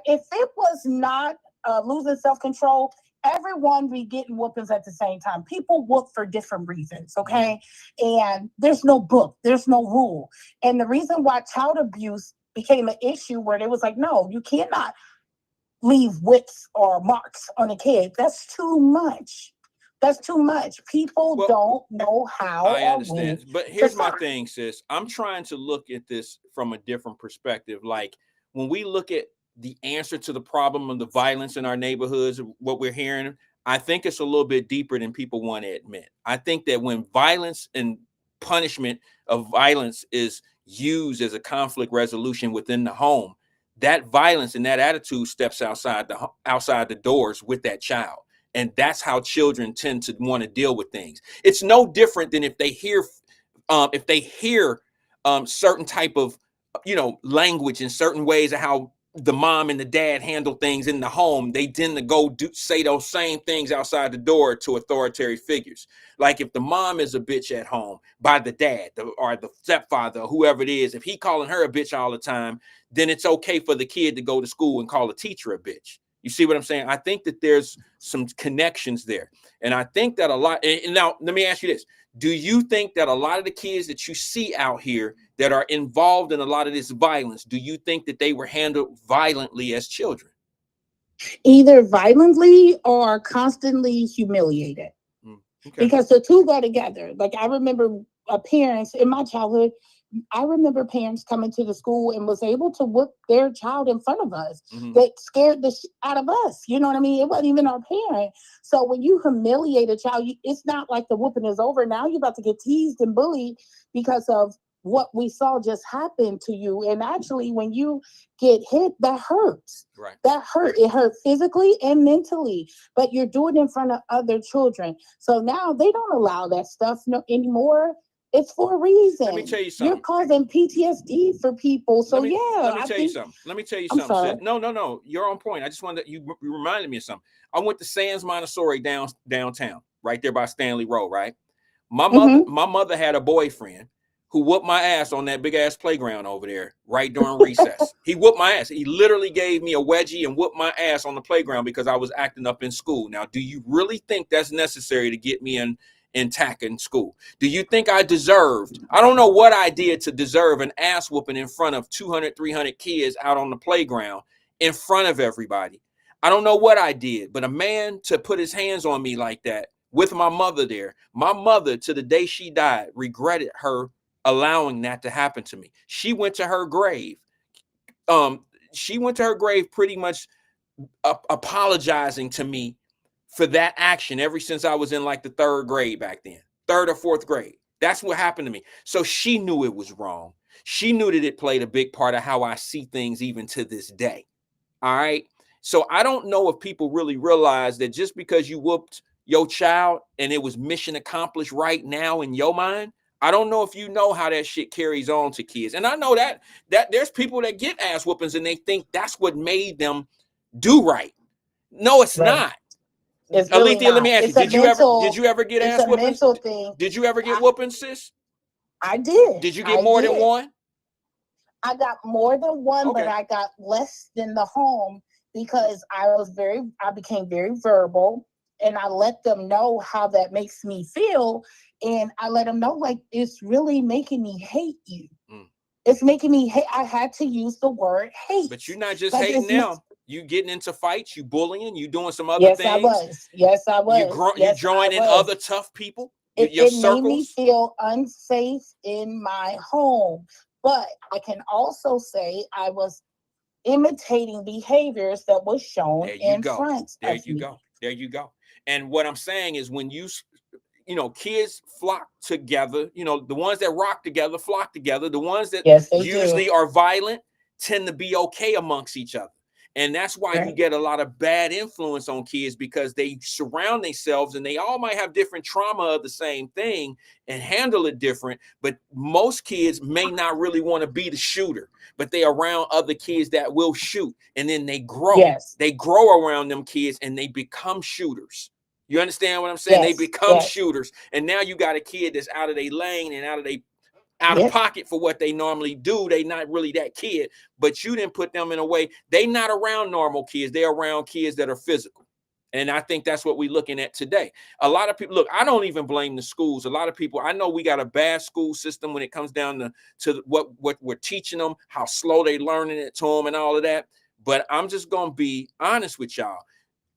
if it was not losing self-control, everyone be getting whoopings at the same time. People whoop for different reasons, okay? And there's no book, there's no rule. And the reason why child abuse became an issue where they was like, no, you cannot leave whips or marks on a kid. That's too much. That's too much. People don't know how. I understand. But here's my thing, sis. I'm trying to look at this from a different perspective. Like when we look at the answer to the problem of the violence in our neighborhoods, what we're hearing, I think it's a little bit deeper than people want to admit. I think that when violence and punishment of violence is used as a conflict resolution within the home, that violence and that attitude steps outside the doors with that child. And that's how children tend to want to deal with things. It's no different than if they hear certain type of, language in certain ways of how the mom and the dad handle things in the home. They tend to go say those same things outside the door to authoritarian figures. Like if the mom is a bitch at home by the dad or the stepfather, or whoever it is, if he calling her a bitch all the time, then it's okay for the kid to go to school and call a teacher a bitch. You see what I'm saying? I think that there's some connections there. And I think that a lot, and now let me ask you this. Do you think that a lot of the kids that you see out here that are involved in a lot of this violence, do you think that they were handled violently as children? Either violently or constantly humiliated. Okay. Because the two go together. Like I remember parents in my childhood, I remember parents coming to the school and was able to whoop their child in front of us. That scared the shit out of us. You know what I mean? It wasn't even our parent. So when you humiliate a child, it's not like the whooping is over. Now you're about to get teased and bullied because of what we saw just happen to you. And actually, when you get hit, that hurts. Right. That hurt. It hurt physically and mentally. But you're doing it in front of other children. So now they don't allow that stuff anymore. It's for a reason. Let me tell you something. You're causing PTSD for people. So let me tell you something. No. You're on point. I just wanted you reminded me of something. I went to Sands Montessori downtown, right there by Stanley Road, right? My mother had a boyfriend who whooped my ass on that big ass playground over there right during recess. He whooped my ass. He literally gave me a wedgie and whooped my ass on the playground because I was acting up in school. Now, do you really think that's necessary to get me intact in school? Do you think I deserved, I don't know what I did to deserve an ass whooping in front of 200, 300 kids out on the playground in front of everybody. I don't know what I did, but a man to put his hands on me like that with my mother there, my mother to the day she died regretted her allowing that to happen to me. She went to her grave. She went to her grave pretty much apologizing to me for that action ever since I was in like the 3rd grade back then, 3rd or 4th grade. That's what happened to me. So she knew it was wrong. She knew that it played a big part of how I see things even to this day. All right. So I don't know if people really realize that just because you whooped your child and it was mission accomplished right now in your mind, I don't know if you know how that shit carries on to kids. And I know that there's people that get ass whoopings and they think that's what made them do right. No, it's Right. not. It's really Alethea, let me not. ask you, It's did you ever get it's ass a whoopings? mental thing. Did you ever get whoopings, sis? I did. Did you get more than one? I got more than one, but Okay. I got less than the home because I became very verbal, and I let them know how that makes me feel. And I let them know, like, it's really making me hate you. It's making me hate. I had to use the word hate. But you're not just Like, hating them. You getting into fights, you bullying, you doing some other Yes, things. I was. Yes, I was. You joining other tough people. Your It circles. made me feel unsafe in my home. But I can also say I was imitating behaviors that was shown in front of me. There you go. And what I'm saying is when you know, kids flock together, you know, the ones that rock together flock together. The ones that usually are violent tend to be okay amongst each other. And that's why you get a lot of bad influence on kids, because they surround themselves and they all might have different trauma of the same thing and handle it different. But most kids may not really want to be the shooter, but they around other kids that will shoot. And then they grow. Yes. They grow around them kids and they become shooters. You understand what I'm saying? They become shooters. And now you got a kid that's out of their lane and out of pocket for what they normally do. They not really that kid, but you didn't put them in a way. They not around normal kids. They're around kids that are physical. And I think that's what we're looking at today. A lot of people, look, I don't even blame the schools. A lot of people, I know we got a bad school system when it comes down to what we're teaching them, how slow they learning it to them and all of that. But I'm just going to be honest with y'all.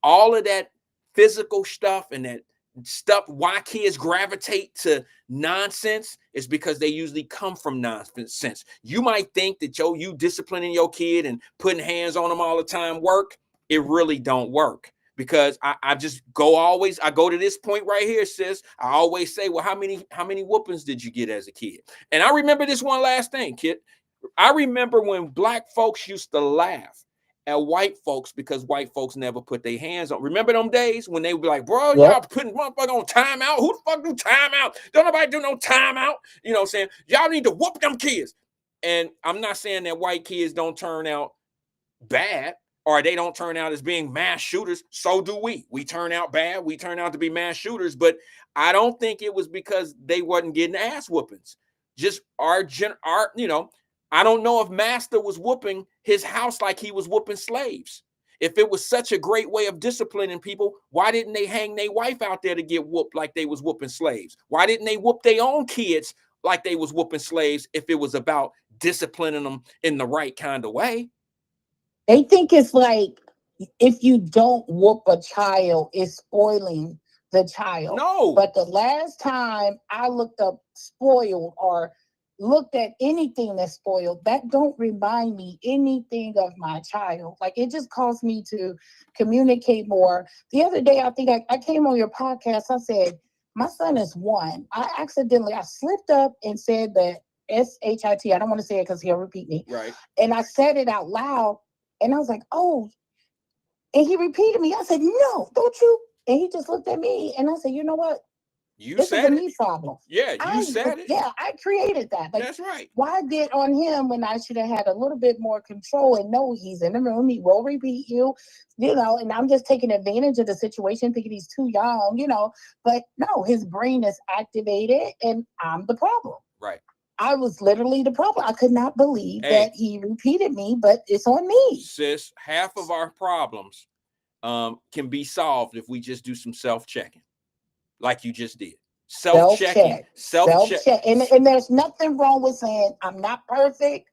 All of that physical stuff and that stuff, why kids gravitate to nonsense is because they usually come from nonsense. You might think that you disciplining your kid and putting hands on them all the time work. It really don't work, because I just I go to this point right here, sis. I always say, well, how many whoopings did you get as a kid? And I remember this one last thing, kid. I remember when black folks used to laugh at white folks because white folks never put their hands on. Remember them days when they would be like, bro, y'all putting motherfucker on timeout? Who the fuck do timeout? Don't nobody do no timeout. You know what I'm saying? Y'all need to whoop them kids. And I'm not saying that white kids don't turn out bad or they don't turn out as being mass shooters. So do we. We turn out bad. We turn out to be mass shooters. But I don't think it was because they wasn't getting ass whoopings. Just our you know, I don't know if Master was whooping his house like he was whooping slaves. If it was such a great way of disciplining people, why didn't they hang their wife out there to get whooped like they was whooping slaves? Why didn't they whoop their own kids like they was whooping slaves if it was about disciplining them in the right kind of way? They think it's like if you don't whoop a child, it's spoiling the child. No. But the last time I looked up spoiled or looked at anything that's spoiled, that don't remind me anything of my child. Like, it just caused me to communicate more. The other day, I think I came on your podcast. I said, my son is 1. I slipped up and said that SHIT. I don't want to say it because he'll repeat me. Right. And I said it out loud. And I was like, oh. And he repeated me. I said, no, don't you? And he just looked at me. And I said, you know what? This is a me problem. Yeah, you said it. Yeah, I created that. Like, that's right. Why get on him when I should have had a little bit more control and know he's in the room, he will repeat you, and I'm just taking advantage of the situation, thinking he's too young, but no, his brain is activated and I'm the problem. Right. I was literally the problem. I could not believe that he repeated me, but it's on me. Sis, half of our problems can be solved if we just do some self-checking. Like you just did. Self-check. And there's nothing wrong with saying I'm not perfect,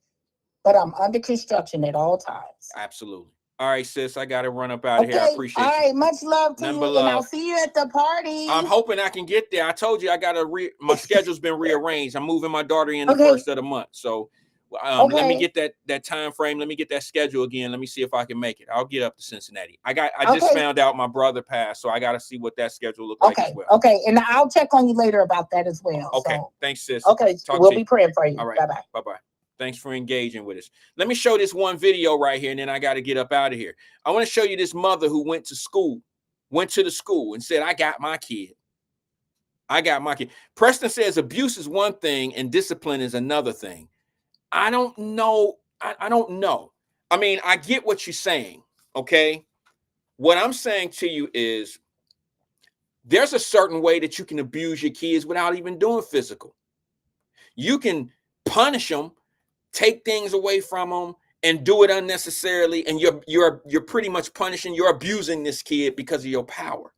but I'm under construction at all times. Absolutely. All right, sis, I got to run up out of Okay. here. I appreciate All you. right. Much love to Nothing you, but and love. I'll see you at the party. I'm hoping I can get there. I told you I got to my schedule's been rearranged. I'm moving my daughter in the Okay. first of the month. So let me Okay. get that time frame. Let me get that schedule again. Let me see if I can make it. I'll get up to Cincinnati. I just Okay. found out my brother passed, so I got to see what that schedule look like as Okay. well. Okay. And I'll check on you later about that as well. Okay. So, Thanks, sis. okay. Talk We'll to be you. praying for you. All right. Bye-bye. Bye-bye. Thanks for engaging with us. Let me show this one video right here, and then I got to get up out of here. I want to show you this mother who went to the school and said, I got my kid. I got my kid. Preston says abuse is one thing and discipline is another thing. I don't know. I don't know. I mean, I get what you're saying, okay? What I'm saying to you is there's a certain way that you can abuse your kids without even doing physical. You can punish them, take things away from them, and do it unnecessarily, and you're pretty much punishing, you're abusing this kid because of your power.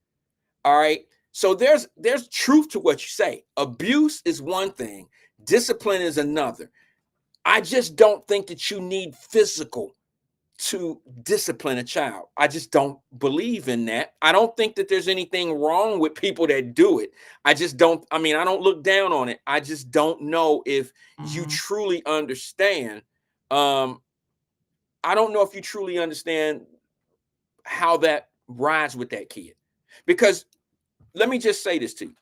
All right. So there's truth to what you say. Abuse is one thing, discipline is another. I just don't think that you need physical to discipline a child. I just don't believe in that. I don't think that there's anything wrong with people that do it. I don't look down on it. I just don't know if you truly understand. I don't know if you truly understand how that rides with that kid. Because let me just say this to you.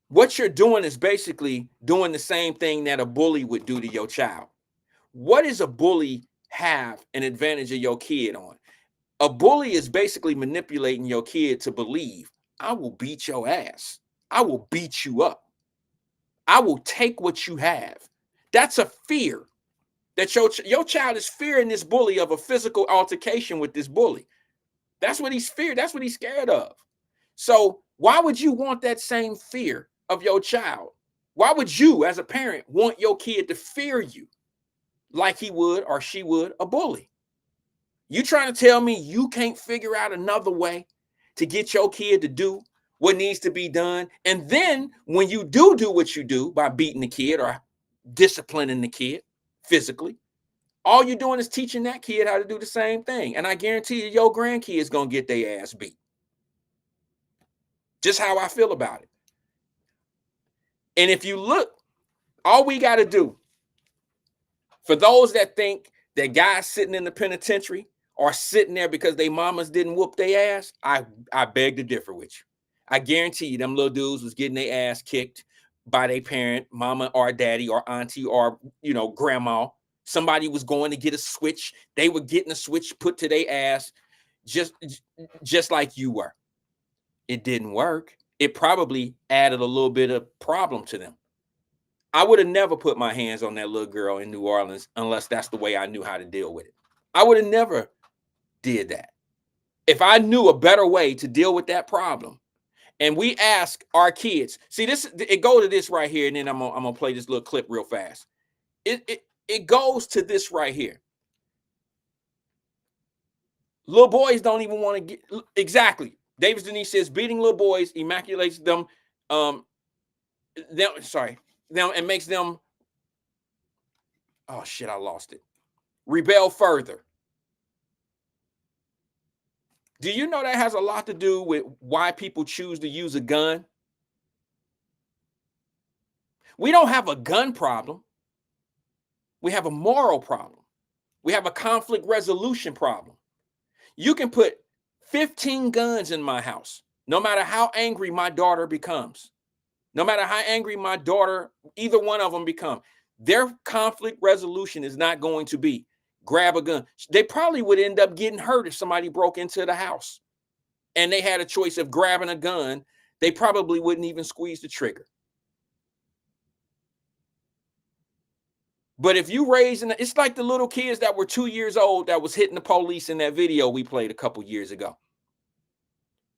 What you're doing is basically doing the same thing that a bully would do to your child. What does a bully have an advantage of your kid on? A bully is basically manipulating your kid to believe, I will beat your ass. I will beat you up. I will take what you have. That's a fear that your child is fearing this bully of a physical altercation with this bully. That's what he's feared. That's what he's scared of. So why would you want that same fear of your child? Why would you, as a parent, want your kid to fear you like he would or she would a bully? You trying to tell me you can't figure out another way to get your kid to do what needs to be done? And then when you do what you do by beating the kid or disciplining the kid physically, all you're doing is teaching that kid how to do the same thing. And I guarantee you, your grandkid's going to get their ass beat. Just how I feel about it. And if you look, all we got to do, for those that think that guys sitting in the penitentiary are sitting there because they mamas didn't whoop their ass, I beg to differ with you. I guarantee you them little dudes was getting their ass kicked by their parent, mama or daddy or auntie or, grandma. Somebody was going to get a switch. They were getting a switch put to their ass just like you were. It didn't work. It probably added a little bit of problem to them. I would have never put my hands on that little girl in New Orleans unless that's the way I knew how to deal with it. I would have never did that. If I knew a better way to deal with that problem, and we ask our kids, see this, it goes to this right here, and then I'm gonna play this little clip real fast. It goes to this right here. Little boys don't even want to get exactly. Davis Denise says beating little boys immaculates them, and makes them, oh shit, I lost it. Rebel further. Do you know that has a lot to do with why people choose to use a gun? We don't have a gun problem. We have a moral problem. We have a conflict resolution problem. You can put 15 guns in my house, no matter how angry my daughter becomes, no matter how angry my daughter, either one of them become, their conflict resolution is not going to be grab a gun. They probably would end up getting hurt if somebody broke into the house and they had a choice of grabbing a gun. They probably wouldn't even squeeze the trigger. But if you it's like the little kids that were 2 years old that was hitting the police in that video we played a couple years ago.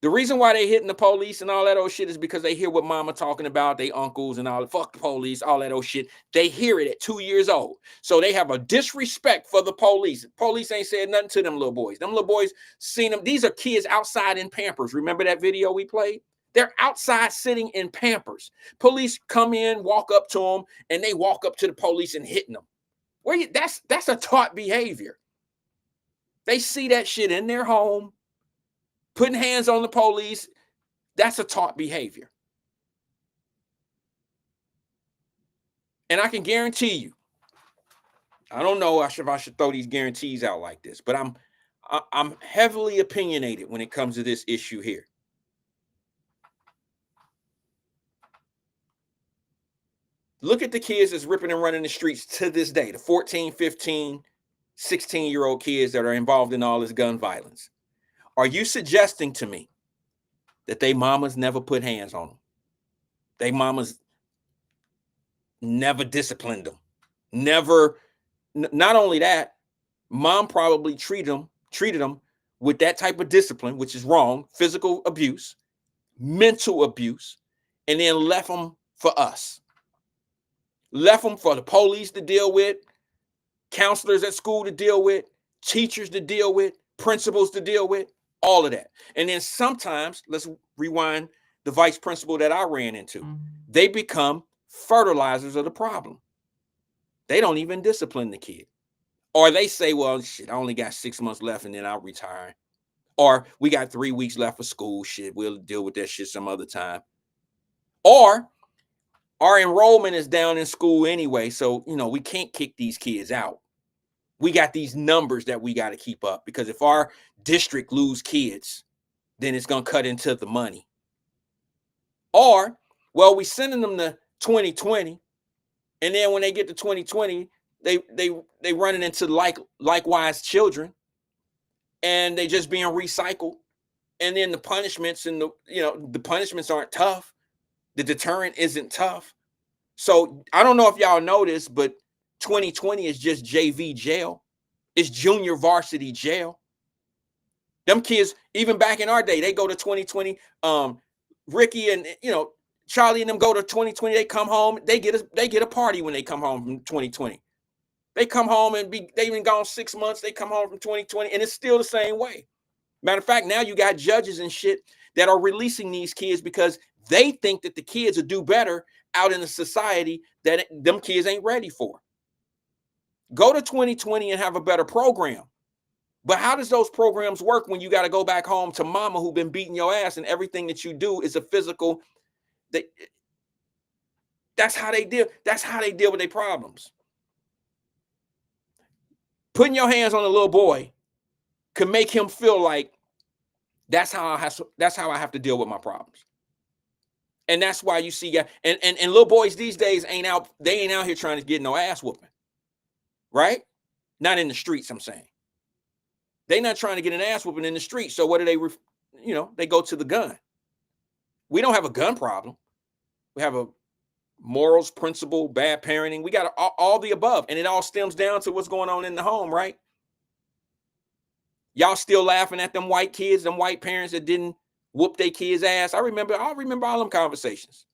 The reason why they hitting the police and all that old shit is because they hear what mama talking about, they uncles and all, fuck the police, all that old shit. They hear it at 2 years old. So they have a disrespect for the police. Police ain't said nothing to them little boys. Them little boys seen them. These are kids outside in Pampers. Remember that video we played? They're outside sitting in Pampers. Police come in, walk up to them, and they walk up to the police and hitting them. That's a taught behavior. They see that shit in their home, putting hands on the police. That's a taught behavior. And I can guarantee you, I don't know if I should throw these guarantees out like this, but I'm heavily opinionated when it comes to this issue here. Look at the kids that's ripping and running the streets to this day, the 14, 15, 16-year-old kids that are involved in all this gun violence. Are you suggesting to me that they mamas never put hands on them? They mamas never disciplined them. Never, not only that, mom probably treated them with that type of discipline, which is wrong, physical abuse, mental abuse, and then left them for us. Left them for the police to deal with, counselors at school to deal with, teachers to deal with, principals to deal with, all of that. And then sometimes, let's rewind the vice principal that I ran into. They become fertilizers of the problem. They don't even discipline the kid. Or they say, well, shit, I only got 6 months left and then I'll retire. Or we got 3 weeks left for school. Shit, we'll deal with that shit some other time. Or our enrollment is down in school anyway, so, we can't kick these kids out. We got these numbers that we got to keep up, because if our district lose kids, then it's going to cut into the money. Or, well, we sending them to 2020, and then when they get to 2020, they running into likewise children, and they just being recycled. And then the punishments and the punishments aren't tough. The deterrent isn't tough. So I don't know if y'all know this, but 2020 is just JV jail. It's junior varsity jail. Them kids, even back in our day, they go to 2020. Ricky and Charlie and them go to 2020. They come home. They get a party when they come home from 2020. They come home and they've been gone 6 months. They come home from 2020, and it's still the same way. Matter of fact, now you got judges and shit that are releasing these kids because they think that the kids will do better out in a society that them kids ain't ready for. Go to 2020 and have a better program. But how does those programs work when you got to go back home to mama who been beating your ass and everything that you do is a physical? That's how they deal. That's how they deal with their problems. Putting your hands on a little boy could make him feel like that's how I have to deal with my problems. And that's why you see and little boys these days ain't out here trying to get no ass whooping. Right? Not in the streets, I'm saying. They not trying to get an ass whooping in the street. So what do they they go to the gun. We don't have a gun problem. We have a morals, principle, bad parenting. We got all the above. And it all stems down to what's going on in the home, right? Y'all still laughing at them white kids, them white parents that didn't whoop their kids' ass. I remember all them conversations.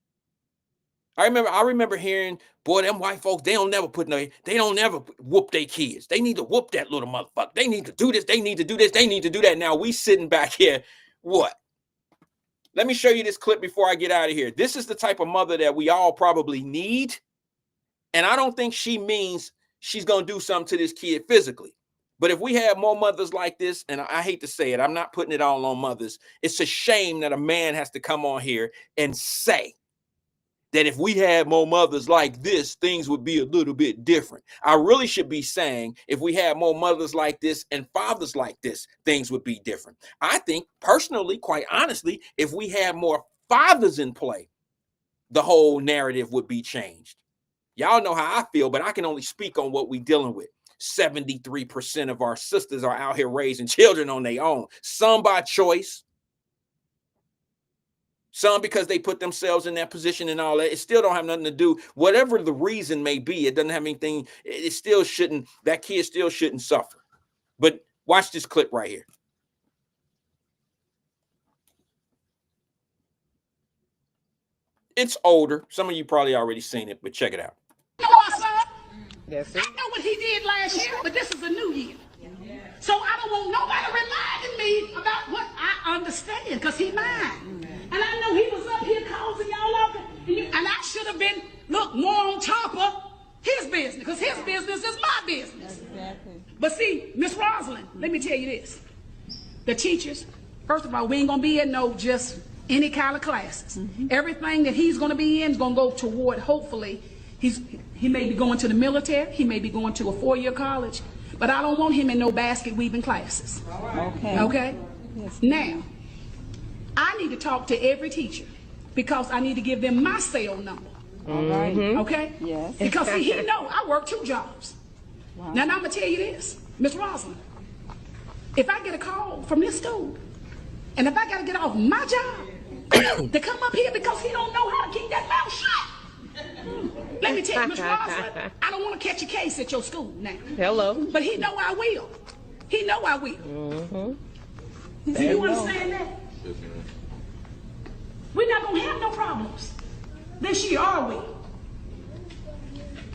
I remember hearing, boy, them white folks, they don't never whoop their kids. They need to whoop that little motherfucker. They need to do this. They need to do this. They need to do that. Now we sitting back here. What? Let me show you this clip before I get out of here. This is the type of mother that we all probably need. And I don't think she means she's going to do something to this kid physically. But if we had more mothers like this, and I hate to say it, I'm not putting it all on mothers. It's a shame that a man has to come on here and say that if we had more mothers like this, things would be a little bit different. I really should be saying if we had more mothers like this and fathers like this, things would be different. I think personally, quite honestly, if we had more fathers in play, the whole narrative would be changed. Y'all know how I feel, but I can only speak on what we're dealing with. 73% of our sisters are out here raising children on their own. Some by choice. Some because they put themselves in that position and all that. It still don't have nothing to do. Whatever the reason may be, it doesn't have anything. It still shouldn't. That kid still shouldn't suffer. But watch this clip right here. It's older. Some of you probably already seen it, but check it out. Yes, I know what he did last year, but this is a new year. So I don't want nobody reminding me about what I understand, because he mine. And I know he was up here causing y'all up, and I should have been, more on top of his business, because his business is my business. Exactly. But see, Miss Rosalind, let me tell you this. The teachers, first of all, we ain't gonna be in no just any kind of classes. Everything that he's gonna be in is gonna go toward, hopefully, he may be going to the military, he may be going to a 4-year college, but I don't want him in no basket weaving classes. Okay. Okay? Yes. Now, I need to talk to every teacher because I need to give them my cell number. All right. Okay? Yes. Because see, he know I work 2 jobs. Wow. Now I'm gonna tell you this, Miss Rosalind. If I get a call from this school, and if I gotta get off my job to come up here because he don't know how to keep that mouth shut. Let me tell you, Miss Rosalind, I don't want to catch a case at your school now. Hello. But he know I will. He know I will. Do you understand that? We're not gonna have no problems this year, are we?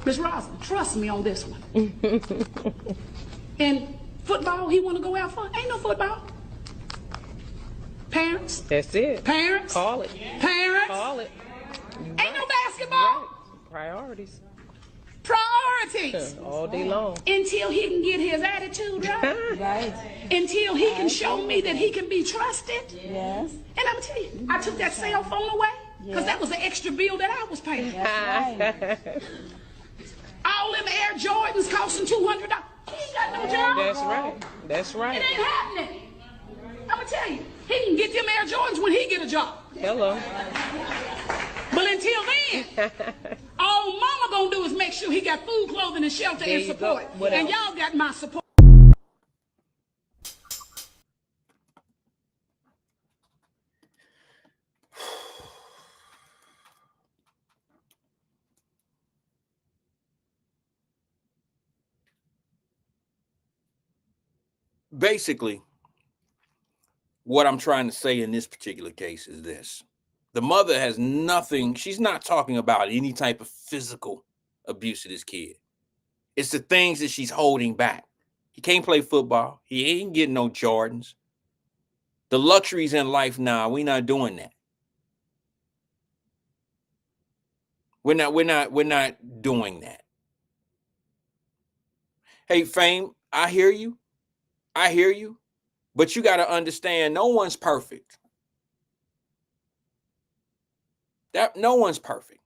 Miss Rosalind, trust me on this one. And football, he want to go out for? Ain't no football. Parents, That's it. parents, Call it. parents. Call it. Ain't no basketball. Priorities. Priorities. All day long. Until he can get his attitude right. Right. Until he can show me that he can be trusted. Yes. And I'm gonna tell you, I took that cell phone away because that was an extra bill that I was paying. That's right. All them Air Jordans costing $200. He ain't got no job. That's right. That's It right. ain't happening. I'm gonna tell you, he can get them Air Jordans when he get a job. Hello. But until then, all mama gonna do is make sure he got food, clothing, and shelter There and you go. support. What And else? y'all got my support. Basically, what I'm trying to say in this particular case is this. The mother has nothing, she's not talking about any type of physical abuse of this kid. It's the things that she's holding back. He can't play football. He ain't getting no Jordans. The luxuries in life now, we're not doing that. We're not doing that. Hey, Fame, I hear you. I hear you. But you got to understand, no one's perfect. That no one's perfect.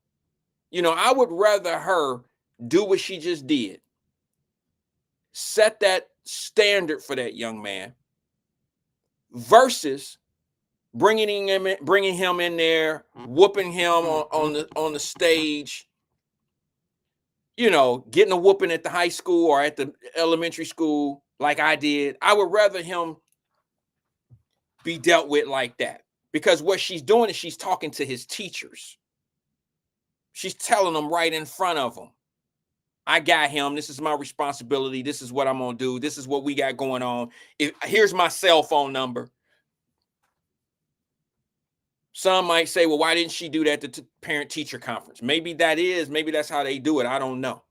You know, I would rather her do what she just did. Set that standard for that young man versus bringing him in there, whooping him on the stage, you know, getting a whooping at the high school or at the elementary school like I did. I would rather him be dealt with like that, because what she's doing is she's talking to his teachers. She's telling them right in front of them, I got him. This is my responsibility. This is what I'm going to do. This is what we got going on. Here's my cell phone number. Some might say, well, why didn't she do that at the parent-teacher conference? Maybe that's how they do it. I don't know.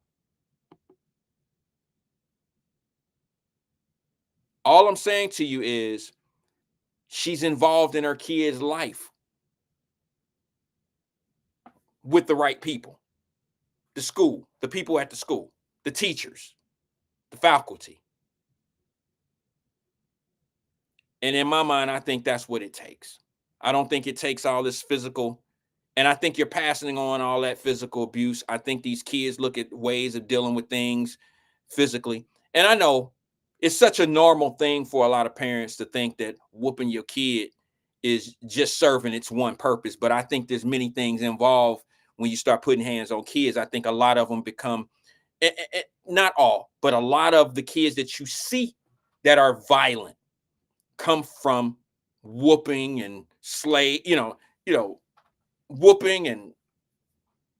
All I'm saying to you is she's involved in her kid's life with the right people. The school, the people at the school, the teachers, the faculty. And in my mind, I think that's what it takes. I don't think it takes all this physical, and I think you're passing on all that physical abuse. I think these kids look at ways of dealing with things physically. And I know it's such a normal thing for a lot of parents to think that whooping your kid is just serving its one purpose. But I think there's many things involved when you start putting hands on kids. I think a lot of them become, not all, but a lot of the kids that you see that are violent come from whooping and whooping and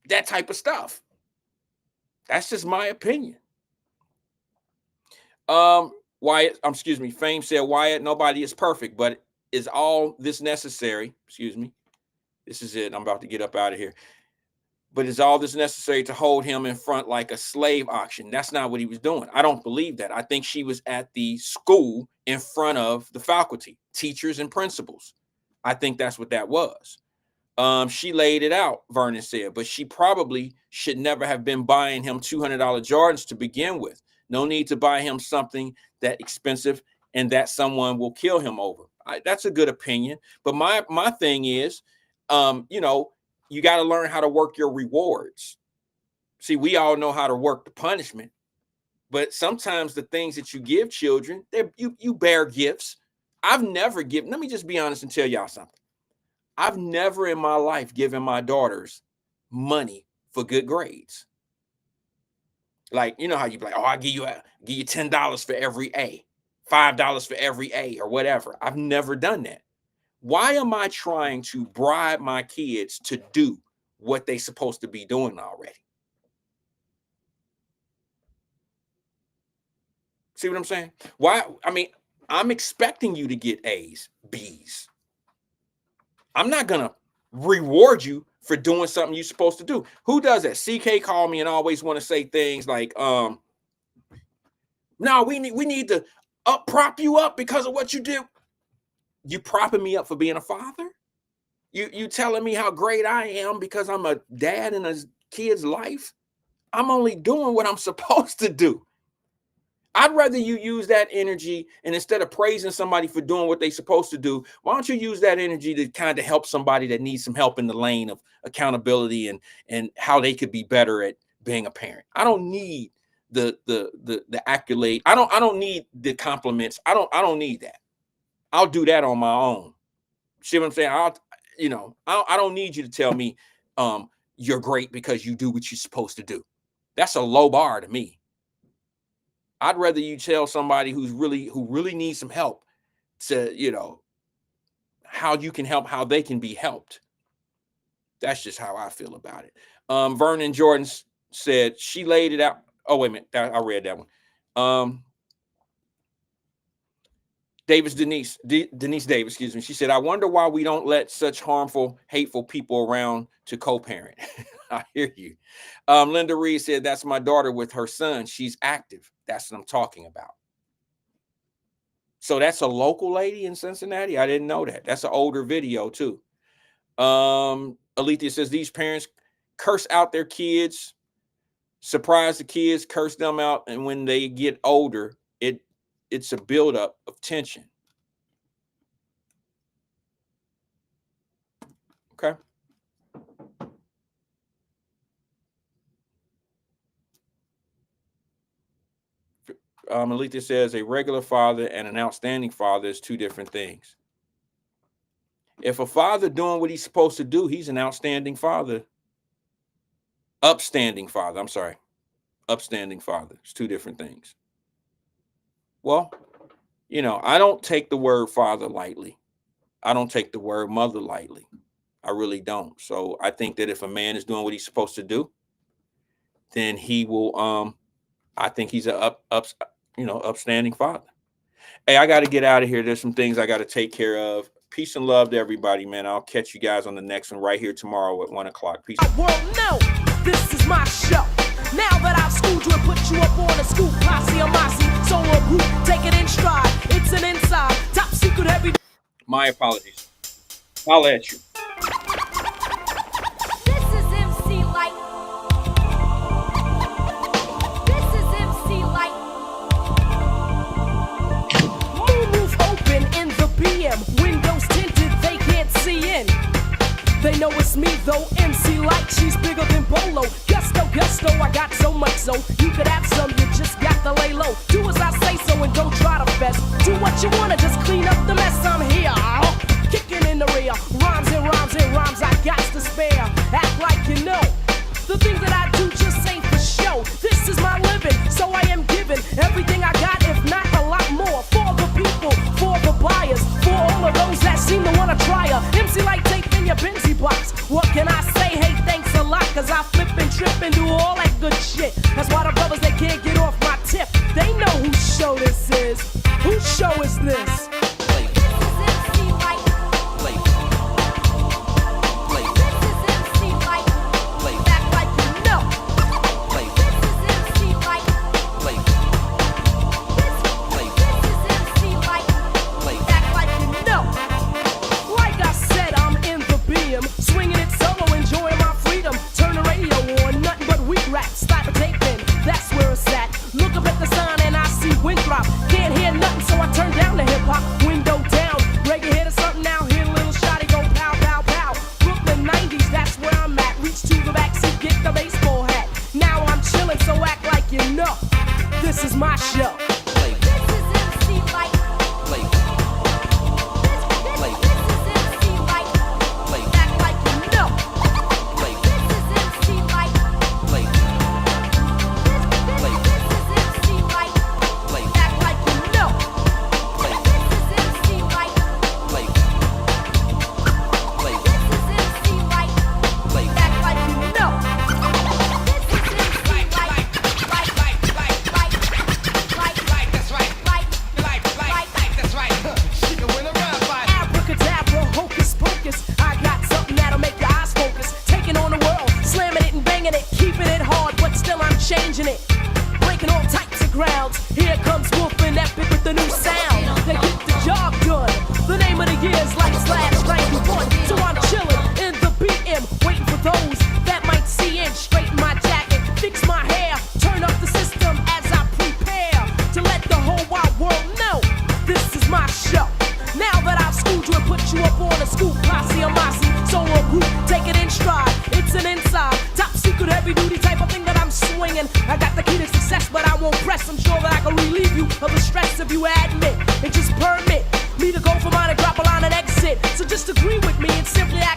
that type of stuff. That's just my opinion. Wyatt, Fame said, Wyatt, nobody is perfect, but is all this necessary? This is it. I'm about to get up out of here. But is all this necessary to hold him in front like a slave auction? That's not what he was doing. I don't believe that. I think she was at the school in front of the faculty, teachers, and principals. I think that's what that was. She laid it out, Vernon said, but she probably should never have been buying him $200 Jordans to begin with. No need to buy him something that expensive and that someone will kill him over. That's a good opinion. But my thing is, you know, you got to learn how to work your rewards. See, we all know how to work the punishment, but sometimes the things that you give children, you bear gifts. I've never given, let me just be honest and tell y'all something. I've never in my life given my daughters money for good grades. Like, you know how you be like, oh, I'll give you $10 for every A, $5 for every A, or whatever. I've never done that. Why am I trying to bribe my kids to do what they're supposed to be doing already? See what I'm saying? Why? I mean, I'm expecting you to get A's, B's. I'm not going to reward you for doing something you're supposed to do. Who does that? CK called me and always want to say things like, no, we need to prop you up because of what you do. You propping me up for being a father? You telling me how great I am because I'm a dad in a kid's life? I'm only doing what I'm supposed to do. I'd rather you use that energy, and instead of praising somebody for doing what they're supposed to do, why don't you use that energy to kind of help somebody that needs some help in the lane of accountability and how they could be better at being a parent? I don't need the accolade. I don't need the compliments. I don't need that. I'll do that on my own. See what I'm saying? I don't need you to tell me you're great because you do what you're supposed to do. That's a low bar to me. I'd rather you tell somebody who really needs some help to, you know, how you can help, how they can be helped. That's just how I feel about it. Vernon Jordan said she laid it out. Oh, wait a minute. I read that one. Denise Davis, excuse me. She said, I wonder why we don't let such harmful, hateful people around to co-parent. I hear you. Linda Reed said, that's my daughter with her son. She's active. That's what I'm talking about. So that's a local lady in Cincinnati. I didn't know that. That's an older video too. Alethea says, these parents curse out their kids, surprise the kids, curse them out. And when they get older, it's a buildup of tension. Okay. Alethea says a regular father and an outstanding father is two different things. If a father doing what he's supposed to do, he's an outstanding father. Upstanding father. I'm sorry. Upstanding father. It's two different things. Well, you know, I don't take the word father lightly. I don't take the word mother lightly. I really don't. So I think that if a man is doing what he's supposed to do, then he will, I think he's an upstanding father. Hey, I got to get out of here. There's some things I got to take care of. Peace and love to everybody, man. I'll catch you guys on the next one right here tomorrow at 1:00. Peace. World, no, this is my show. Now that I've schooled you and put you up on a school posse or mossy, solo group, take it in stride. It's an inside, top secret, heavy. My apologies. I'll at you. This is MC Light. This is MC Light. Move open in the PM. Windows tinted, they can't see in. They know it's me though, MC Light, she's bigger than Bolo. Gusto, I got so much so you could have some, you just got to lay low. Do as I say so and don't try to fess. Do what you wanna, just clean up the mess. I'm here, kicking in the rear. Rhymes and rhymes and rhymes, I got to spare. Act like you know, the things that I do just ain't for show. This is my living, so I am giving everything I got, if not a lot more. For the people, for the buyers, for all of those that seem to wanna try her. MC Light, take in your Benzie box. What can I say? Hey, thanks a lot, cause I flip and trip and do all that good shit. That's why the brothers, they can't get off my tip. They know whose show this is. Whose show is this? Swinging it solo, enjoying my freedom. Turn the radio on, nothing but weak rap. Stop the tape in, that's where it's at. Look up at the sign and I see Winthrop. Can't hear nothing, so I turn down Here comes Wolf and Epic with the new sound. They get the job done. The name of the year is like /91. So I'm chilling in the BM, waiting for those that might see in. Straighten my jacket, fix my hair, turn up the system as I prepare to let the whole wide world know this is my show. Now that I've schooled you and put you up on a school posse or mossy solo group, take it in stride. It's an inside, top secret, heavy duty type of thing that I'm swinging. I got the key to success, but I won't press. I'm sure that I can relieve you of the stress if you admit and just permit me to go for mine and drop a line and exit. So just agree with me and simply act